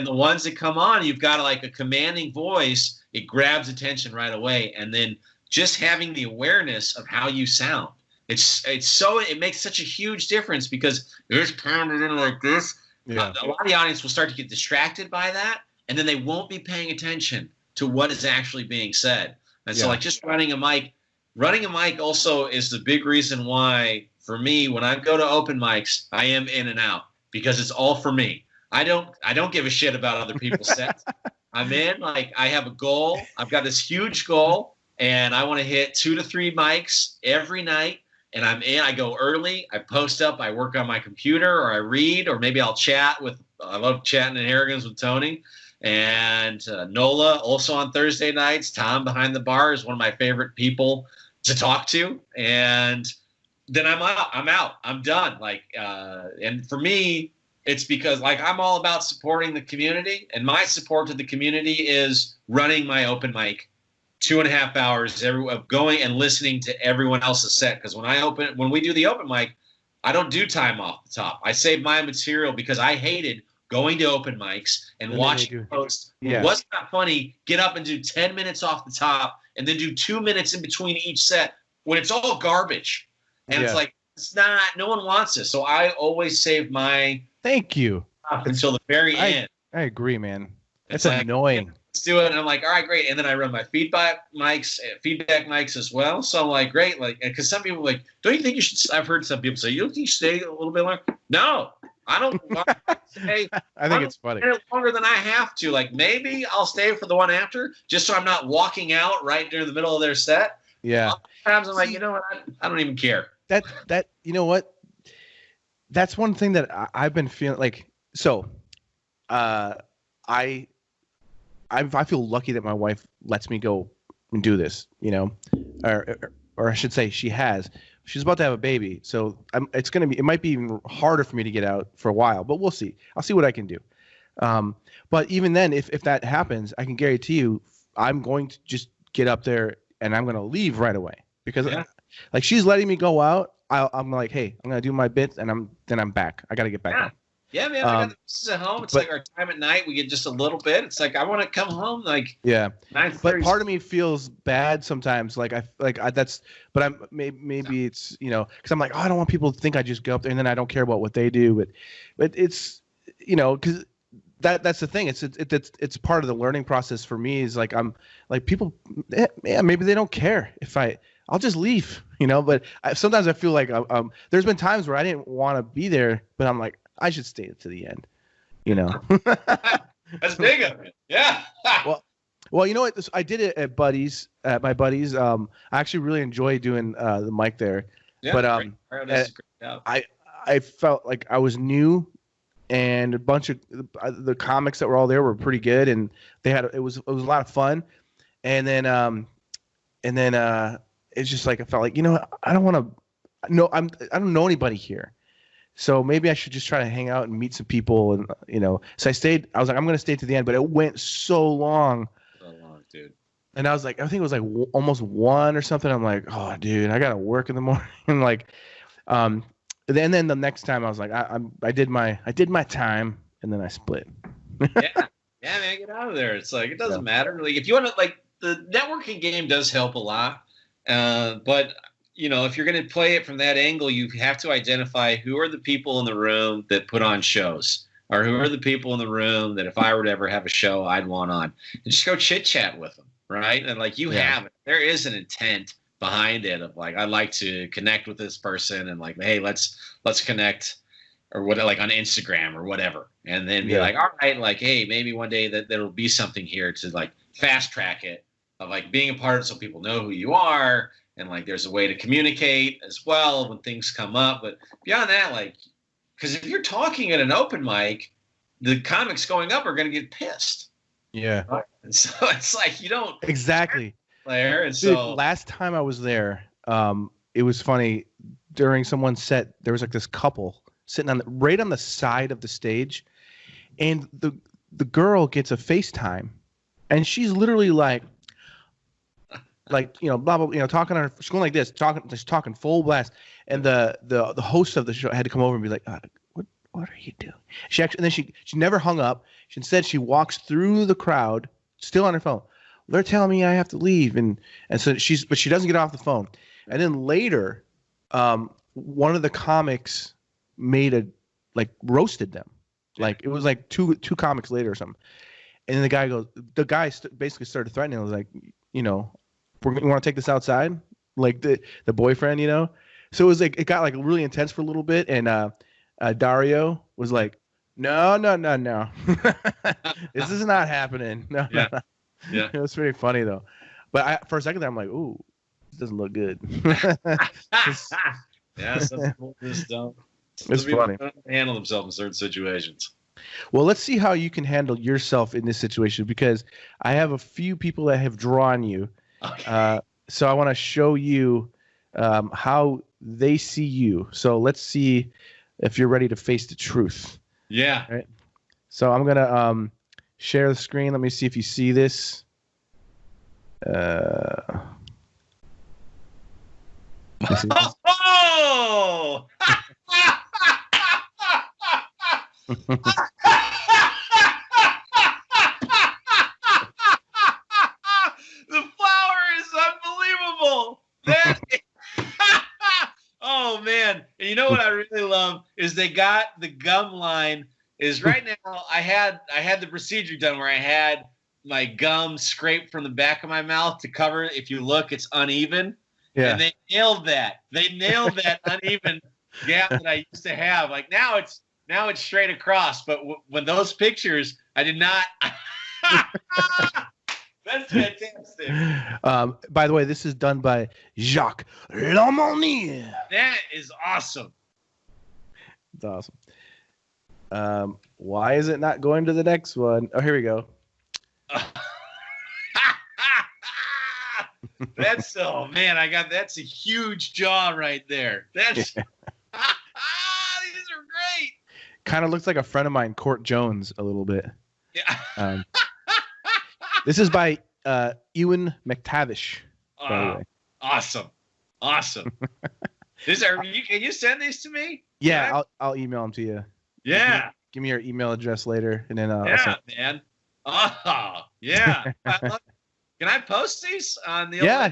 [SPEAKER 3] the ones that come on, you've got like a commanding voice. It grabs attention right away. And then just having the awareness of how you sound. It makes such a huge difference because there's pounded in like this. Yeah. A lot of the audience will start to get distracted by that. And then they won't be paying attention to what is actually being said. And so like just running a mic also is the big reason why, for me, when I go to open mics, I am in and out because it's all for me. I don't give a shit about other people's sets. I'm in, like I have a goal. I've got this huge goal, and I want to hit 2 to 3 mics every night. And I'm in. I go early. I post up. I work on my computer, or I read, or maybe I'll chat with. I love chatting in Harrigan's with Tony and Nola. Also on Thursday nights, Tom behind the bar is one of my favorite people to talk to, and then I'm out. I'm done. Like, and for me, it's because like I'm all about supporting the community, and my support to the community is running my open mic 2.5 hours of going and listening to everyone else's set. Because when we do the open mic, I don't do time off the top. I save my material because I hated going to open mics and watching posts. Yeah. What's not funny? Get up and do 10 minutes off the top, and then do 2 minutes in between each set when it's all garbage. And it's like, it's not, no one wants this. So I always save my
[SPEAKER 1] thank you
[SPEAKER 3] until the very end.
[SPEAKER 1] I agree, man. It's like, annoying.
[SPEAKER 3] Let's do it. And I'm like, all right, great. And then I run my feedback mics as well. So I'm like, great. Like, because some people are like, don't you think you should, I've heard some people say, you don't think you should stay a little bit longer? No, I don't want to stay.
[SPEAKER 1] I think it's funny.
[SPEAKER 3] Longer than I have to. Like, maybe I'll stay for the one after, just so I'm not walking out right during the middle of their set.
[SPEAKER 1] Yeah.
[SPEAKER 3] Sometimes I'm like, you know what? I don't even care.
[SPEAKER 1] That you know what? That's one thing that I've been feeling like. So, I feel lucky that my wife lets me go and do this, or I should say she has. She's about to have a baby, so it might be even harder for me to get out for a while, but we'll see. I'll see what I can do. But even then, if that happens, I can guarantee you, I'm going to just get up there and I'm going to leave right away because like she's letting me go out. I'm like, hey, I'm going to do my bit and I'm back. I got to get back home.
[SPEAKER 3] Yeah, man. I got the missus at home. It's like our time at night. We get just a little bit. It's like I want to come home. Like
[SPEAKER 1] But part of me feels bad sometimes. But maybe it's because I'm like, oh, I don't want people to think I just go up there and then I don't care about what they do. But it's because that's the thing. It's part of the learning process for me. Is like I'm like people. Maybe they don't care if I'll just leave. But sometimes I feel like there's been times where I didn't want to be there, but I'm like, I should stay to the end,
[SPEAKER 3] That's big of it. Yeah.
[SPEAKER 1] well, you know what? I did it at my buddies. I actually really enjoy doing the mic there. Yeah, but I felt like I was new, and a bunch of the comics that were all there were pretty good, and it was a lot of fun. And then it's just like I felt like I don't want to. No, I don't know anybody here. So maybe I should just try to hang out and meet some people, and So I stayed. I was like, I'm going to stay to the end, but it went so long.
[SPEAKER 3] So long, dude.
[SPEAKER 1] And I was like, I think it was like almost 1 or something. I'm like, oh, dude, I got to work in the morning. And then the next time I was like, I did my time, and then I split.
[SPEAKER 3] Yeah, man, get out of there. It's like it doesn't matter. Like if you want to, like the networking game does help a lot, but. If you're going to play it from that angle, you have to identify who are the people in the room that put on shows, or who are the people in the room that if I were to ever have a show, I'd want on. And just go chit chat with them, right? And like have it. There is an intent behind it of like I'd like to connect with this person and like, hey, let's connect or what, like on Instagram or whatever, and then be like, all right, like, hey, maybe one day that there'll be something here to like fast track it of like being a part of it so people know who you are. And like, there's a way to communicate as well when things come up. But beyond that, like, because if you're talking at an open mic, the comics going up are going to get pissed.
[SPEAKER 1] Yeah.
[SPEAKER 3] Right? And so it's like you don't
[SPEAKER 1] exactly.
[SPEAKER 3] There. And
[SPEAKER 1] Dude,
[SPEAKER 3] so
[SPEAKER 1] last time I was there, it was funny. During someone's set, there was like this couple sitting right on the side of the stage, and the girl gets a FaceTime, and she's literally like blah blah, talking on her, she's going like this, talking full blast, and the host of the show had to come over and be like, what are you doing? She actually, and then she never hung up. Instead, she walks through the crowd, still on her phone. They're telling me I have to leave, and so but she doesn't get off the phone. And then later, one of the comics roasted them, like it was like two comics later or something. And then the guy basically started threatening. I was like, we want to take this outside, like the boyfriend, So it was like it got like really intense for a little bit, and Dario was like, no, this is not happening. No.
[SPEAKER 3] Yeah.
[SPEAKER 1] It was pretty funny though, but for a second there, I'm like, ooh, this doesn't look good.
[SPEAKER 3] Yeah, some people just don't.
[SPEAKER 1] It's funny.
[SPEAKER 3] Don't handle themselves in certain situations.
[SPEAKER 1] Well, let's see how you can handle yourself in this situation, because I have a few people that have drawn you. Okay. So I want to show you how they see you. So let's see if you're ready to face the truth.
[SPEAKER 3] Yeah.
[SPEAKER 1] All right. So I'm gonna share the screen. Let me see if you see this.
[SPEAKER 3] Oh! Oh man! And you know what I really love is they got the gum line. Is right now I had the procedure done where I had my gum scraped from the back of my mouth to cover it. If you look, it's uneven. Yeah. And they nailed that. They nailed that uneven gap that I used to have. Like now it's straight across. But when those pictures, I did not. That's fantastic.
[SPEAKER 1] By the way, this is done by Jacques Lamonnier.
[SPEAKER 3] That is awesome.
[SPEAKER 1] It's awesome. Why is it not going to the next one? Oh, here we go.
[SPEAKER 3] That's man, that's a huge jaw right there. That's these are great.
[SPEAKER 1] Kind of looks like a friend of mine, Court Jones, a little bit.
[SPEAKER 3] Yeah.
[SPEAKER 1] This is by Ewan McTavish. By the way.
[SPEAKER 3] Awesome. Can you send these to me?
[SPEAKER 1] Yeah, I'll email them to you.
[SPEAKER 3] Yeah.
[SPEAKER 1] Give me your email address later, and then
[SPEAKER 3] man. Oh, yeah. Can I post these on the
[SPEAKER 1] Yeah,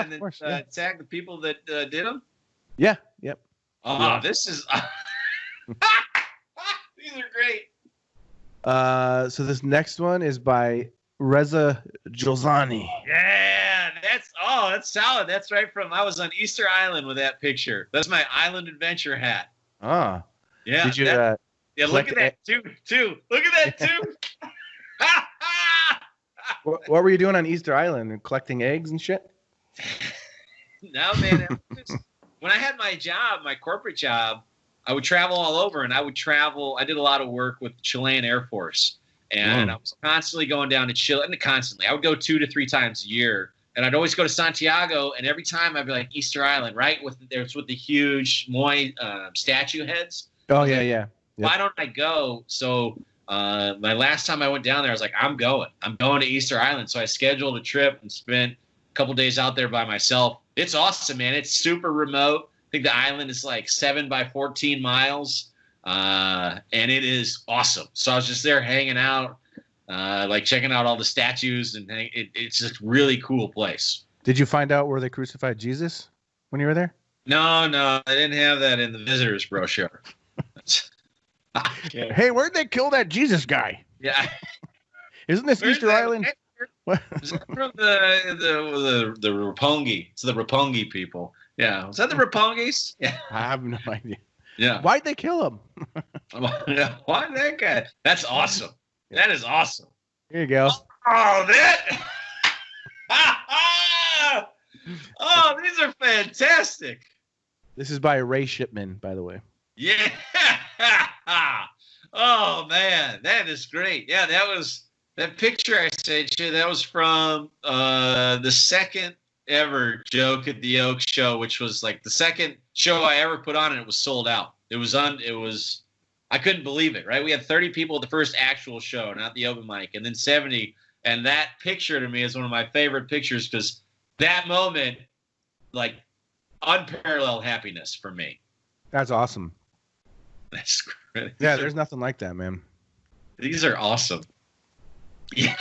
[SPEAKER 3] and then
[SPEAKER 1] of course,
[SPEAKER 3] tag the people that did them?
[SPEAKER 1] Yeah, yep.
[SPEAKER 3] This is these are great.
[SPEAKER 1] So this next one is by Reza Jolzani.
[SPEAKER 3] Yeah, that's solid. That's right from I was on Easter Island with that picture. That's my island adventure hat.
[SPEAKER 1] Ah.
[SPEAKER 3] Yeah.
[SPEAKER 1] Did you
[SPEAKER 3] look at that too. Look at that too.
[SPEAKER 1] what were you doing on Easter Island? Collecting eggs and shit?
[SPEAKER 3] No, man. When I had my job, my corporate job, I would travel all over, and I did a lot of work with the Chilean Air Force, and I was constantly going down to Chile, and constantly. I would go 2 to 3 times a year, and I'd always go to Santiago, and every time I'd be like, Easter Island, right? With the huge Moai statue heads.
[SPEAKER 1] Oh, yeah. Yep.
[SPEAKER 3] Why don't I go? So my last time I went down there, I was like, I'm going to Easter Island. So I scheduled a trip and spent a couple days out there by myself. It's awesome, man. It's super remote. I think the island is like 7 by 14 miles, and it is awesome. So I was just there hanging out, like checking out all the statues, and it's just a really cool place.
[SPEAKER 1] Did you find out where they crucified Jesus when you were there?
[SPEAKER 3] No, I didn't have that in the visitors brochure.
[SPEAKER 1] Okay. Hey, where'd they kill that Jesus guy?
[SPEAKER 3] Yeah.
[SPEAKER 1] Isn't this Easter Island?
[SPEAKER 3] What? Is that from the Roppongi? It's the Roppongi people. Yeah. Was that the Roppongi's? Yeah.
[SPEAKER 1] I have no idea.
[SPEAKER 3] Yeah.
[SPEAKER 1] Why'd they kill him?
[SPEAKER 3] Why that guy? That's awesome. That is awesome.
[SPEAKER 1] Here you go.
[SPEAKER 3] Oh, that. Oh, these are fantastic.
[SPEAKER 1] This is by Ray Shipman, by the way.
[SPEAKER 3] Yeah. Oh, man. That is great. Yeah, that picture I sent you, that was from the second ever Joke at the Oak show, which was like the second show I ever put on, and it was sold out. I couldn't believe it, right? We had 30 people at the first actual show, not the open mic, and then 70. And that picture to me is one of my favorite pictures because that moment, like, unparalleled happiness for me.
[SPEAKER 1] That's awesome.
[SPEAKER 3] That's great.
[SPEAKER 1] Yeah, there's nothing like that, man.
[SPEAKER 3] These are awesome. Yeah.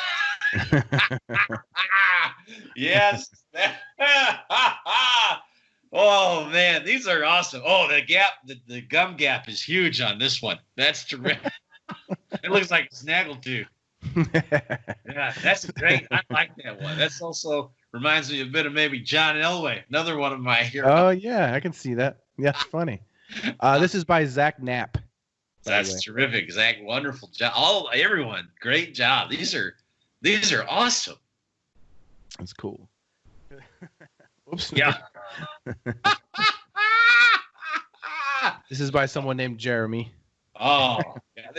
[SPEAKER 3] Yes. Oh man, these are awesome. Oh, the gum gap is huge on this one. That's terrific. It looks like a snaggletooth. Yeah, that's great. I like that one. That's also reminds me a bit of maybe John Elway, another one of my heroes.
[SPEAKER 1] Oh yeah, I can see that. Yeah, it's funny. This is by Zach Knapp.
[SPEAKER 3] That's terrific, Zach. Wonderful job. Everyone, great job. These are awesome.
[SPEAKER 1] That's cool. Oops.
[SPEAKER 3] Yeah.
[SPEAKER 1] This is by someone named Jeremy.
[SPEAKER 3] Oh, yeah,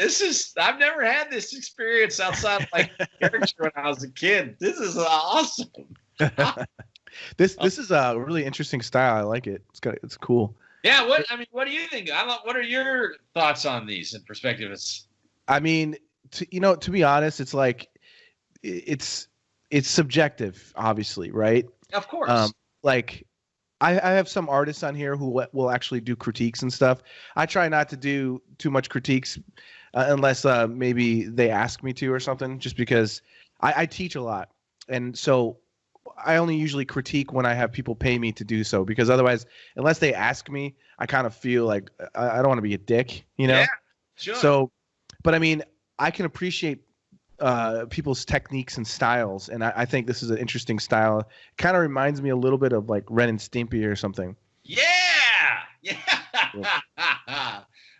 [SPEAKER 3] I've never had this experience outside of my character when I was a kid. This is awesome.
[SPEAKER 1] This is a really interesting style. I like it. It's cool.
[SPEAKER 3] Yeah, what do you think? What are your thoughts on these in perspective?
[SPEAKER 1] I mean, to be honest, it's like it's subjective, obviously, right?
[SPEAKER 3] Of course.
[SPEAKER 1] Like I have some artists on here who will actually do critiques and stuff. I try not to do too much critiques unless maybe they ask me to or something, just because I teach a lot. And so I only usually critique when I have people pay me to do so, because otherwise, unless they ask me, I kind of feel like I don't want to be a dick,
[SPEAKER 3] Yeah, sure.
[SPEAKER 1] So, but I mean, I can appreciate people's techniques and styles, and I think this is an interesting style. It kind of reminds me a little bit of like Ren and Stimpy or something.
[SPEAKER 3] Yeah.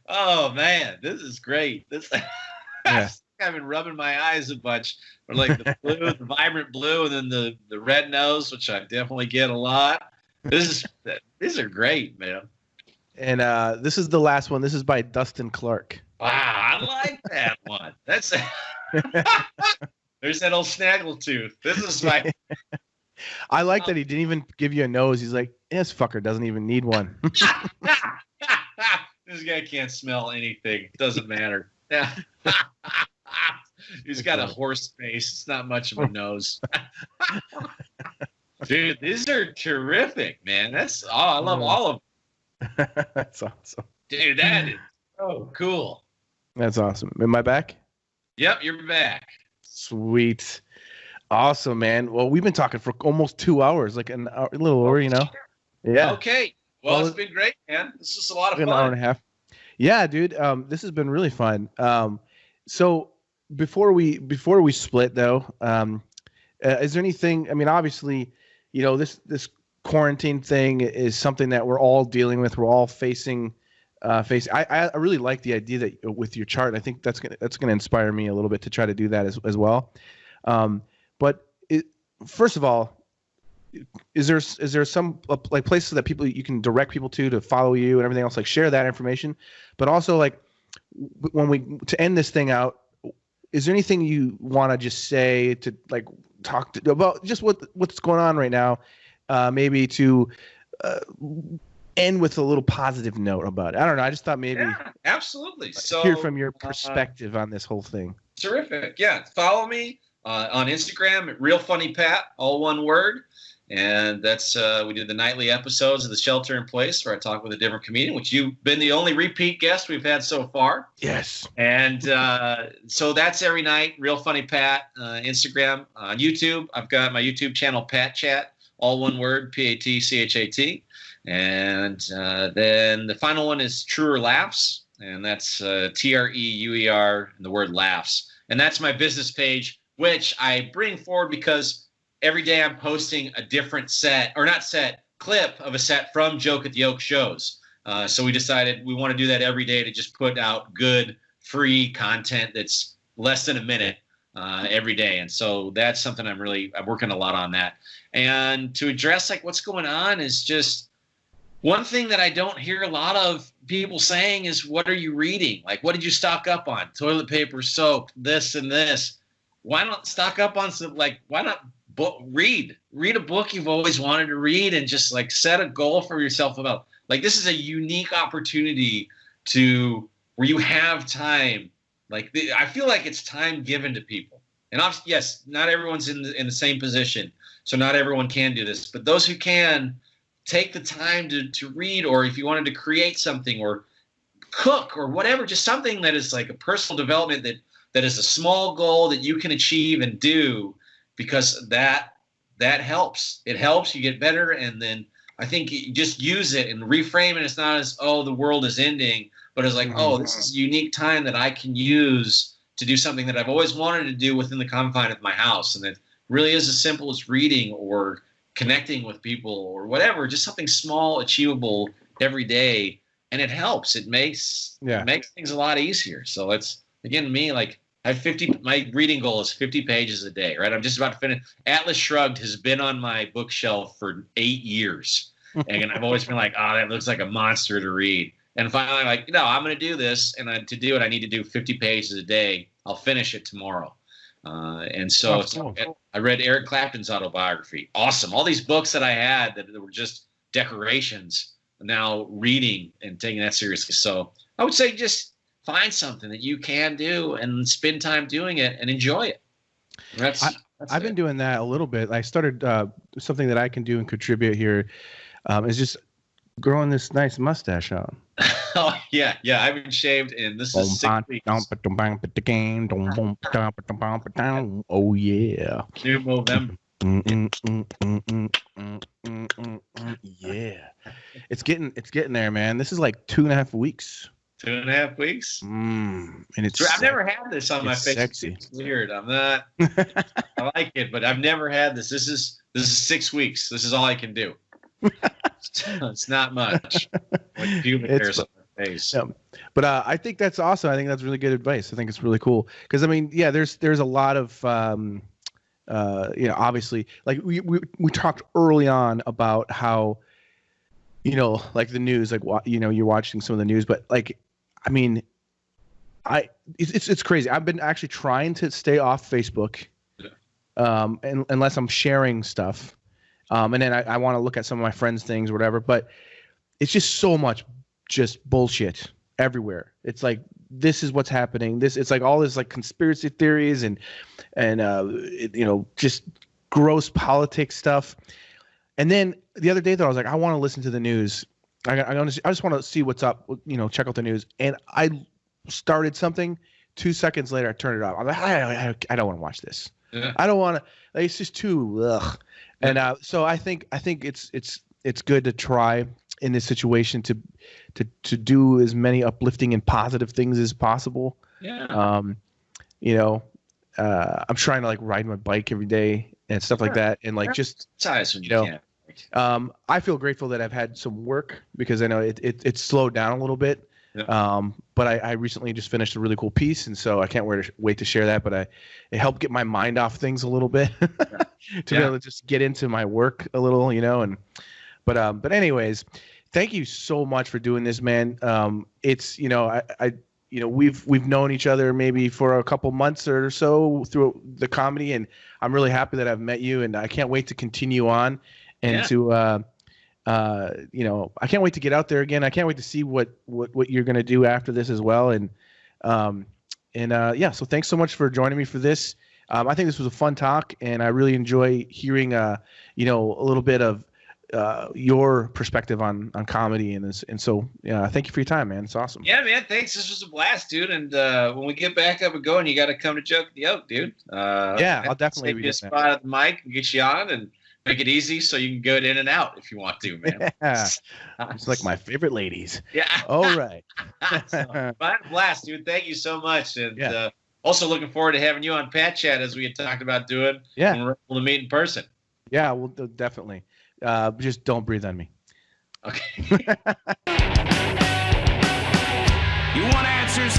[SPEAKER 3] Oh man, this is great. Yeah. I've been rubbing my eyes a bunch, or like the blue, the vibrant blue, and then the red nose, which I definitely get a lot. These are great, man.
[SPEAKER 1] And this is the last one. This is by Dustin Clark.
[SPEAKER 3] Wow, I like that one. There's that old snaggletooth. This is my
[SPEAKER 1] I like that he didn't even give you a nose. He's like, this fucker doesn't even need one.
[SPEAKER 3] This guy can't smell anything. Doesn't matter. Yeah. He's got a horse face. It's not much of a nose. Dude, these are terrific, man. I love all of them.
[SPEAKER 1] That's awesome.
[SPEAKER 3] Dude, that is so cool.
[SPEAKER 1] That's awesome. Am I back?
[SPEAKER 3] Yep, you're back.
[SPEAKER 1] Sweet. Awesome, man. Well, we've been talking for almost 2 hours, like an hour, a little over, you know? Yeah.
[SPEAKER 3] Okay. Well, it's been great, man. This is a lot of fun.
[SPEAKER 1] An hour and a half. Yeah, dude. This has been really fun. So before we split, though, is there anything? I mean, obviously, you know, this quarantine thing is something that we're all dealing with. We're all facing. I really like the idea that with your chart. I think that's gonna inspire me a little bit to try to do that as well. But first of all, is there some like places that you can direct people to follow you and everything else? Like share that information, but also like to end this thing out, is there anything you want to just say to like talk about just what's going on right now? Maybe to end with a little positive note about it. I don't know. I just thought maybe
[SPEAKER 3] absolutely. So
[SPEAKER 1] hear from your perspective on this whole thing.
[SPEAKER 3] Terrific. Yeah, follow me on Instagram at Real Funny Pat, all one word. And that's we did the nightly episodes of The Shelter in Place where I talk with a different comedian, which you've been the only repeat guest we've had so far.
[SPEAKER 1] Yes. And
[SPEAKER 3] so that's every night, Real Funny Pat, Instagram. On YouTube, I've got my YouTube channel, Pat Chat, all one word, PATCHAT. And then the final one is Treuer Laughs, and that's TREUER and the word laughs. And that's my business page, which I bring forward because every day I'm posting a different clip of a set from Joke at the Oak shows. So we decided we want to do that every day to just put out good, free content that's less than a minute every day. And so that's something I'm working a lot on that. And to address like what's going on is just one thing that I don't hear a lot of people saying is, what are you reading? Like, what did you stock up on? Toilet paper, soap, this and this. Why not stock up on some, like, why not read a book you've always wanted to read and just like set a goal for yourself about, like, this is a unique opportunity where you have time. Like, I feel like it's time given to people. And obviously, yes, not everyone's in the same position. So not everyone can do this, but those who can, take the time to read, or if you wanted to create something or cook or whatever, just something that is like a personal development that is a small goal that you can achieve and do, because that helps. It helps you get better. And then I think you just use it and reframe it. It's not as, oh, the world is ending, but it's like, oh, this is a unique time that I can use to do something that I've always wanted to do within the confine of my house. And it really is as simple as reading or connecting with people or whatever, just something small, achievable every day. And it helps. It makes things a lot easier. So it's, again, me, like, I have my reading goal is 50 pages a day, right? I'm just about to finish. Atlas Shrugged has been on my bookshelf for 8 years. And I've always been like, oh, that looks like a monster to read. And finally, like, no, I'm going to do this. And to do it, I need to do 50 pages a day. I'll finish it tomorrow. And so I read Eric Clapton's autobiography. Awesome. All these books that I had that were just decorations, now reading and taking that seriously. So I would say just find something that you can do and spend time doing it and enjoy it.
[SPEAKER 1] I've been doing that a little bit. I started something that I can do and contribute here is just growing this nice mustache out.
[SPEAKER 3] Oh, yeah. I haven't shaved in this is 6 weeks.
[SPEAKER 1] Oh, yeah.
[SPEAKER 3] New November.
[SPEAKER 1] Yeah. It's getting there, man. This is like 2.5 weeks.
[SPEAKER 3] 2.5 weeks?
[SPEAKER 1] And it's
[SPEAKER 3] I've never had this on my face.
[SPEAKER 1] Sexy.
[SPEAKER 3] It's weird. I'm not. I like it, but I've never had this. This is 6 weeks. This is all I can do. It's not much. Like pubic hairs on my face. Yeah.
[SPEAKER 1] But I think that's awesome. I think that's really good advice. I think it's really cool because I mean, yeah, there's a lot of obviously, like we talked early on about how, like the news, like you're watching some of the news, but like, I mean, it's crazy. I've been actually trying to stay off Facebook, and unless I'm sharing stuff. And then I want to look at some of my friends' things or whatever. But it's just so much just bullshit everywhere. It's like, this is what's happening. It's like all this like conspiracy theories and just gross politics stuff. And then the other day though, I was like, I want to listen to the news. I just want to see what's up, check out the news. And I started something. 2 seconds later, I turned it off. I'm like, I don't want to watch this.
[SPEAKER 3] Yeah.
[SPEAKER 1] I don't want to. Like, it's just too ugh. And so I think it's good to try in this situation to do as many uplifting and positive things as possible.
[SPEAKER 3] Yeah.
[SPEAKER 1] I'm trying to like ride my bike every day and stuff like that, and like just
[SPEAKER 3] size when you can.
[SPEAKER 1] I feel grateful that I've had some work because I know it slowed down a little bit. Yeah. But I recently just finished a really cool piece, and so I can't wait to share that. But it helped get my mind off things a little bit to be able to just get into my work a little, But anyways, thank you so much for doing this, man. It's we've known each other maybe for a couple months or so through the comedy, and I'm really happy that I've met you, and I can't wait to continue on and to. I can't wait to get out there again. I can't wait to see what you're going to do after this as well. And so thanks so much for joining me for this. I think this was a fun talk, and I really enjoy hearing, a little bit of your perspective on comedy and this. And so, thank you for your time, man. It's awesome.
[SPEAKER 3] Yeah, man. Thanks. This was a blast, dude. And when we get back up and going, you got to come to Joke the Oak, dude.
[SPEAKER 1] I'll definitely
[SPEAKER 3] be a spot at the mic and get you on and make it easy so you can go in and out if you want to, man.
[SPEAKER 1] Yeah. It's like my favorite ladies.
[SPEAKER 3] Yeah.
[SPEAKER 1] All right.
[SPEAKER 3] Blast, dude. Thank you so much. And also looking forward to having you on Pat Chat as we had talked about doing when we're able to meet in person. Yeah,
[SPEAKER 1] well, definitely. Just don't breathe on me.
[SPEAKER 3] Okay.
[SPEAKER 4] You want answers?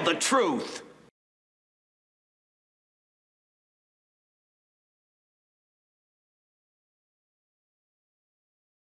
[SPEAKER 4] The truth.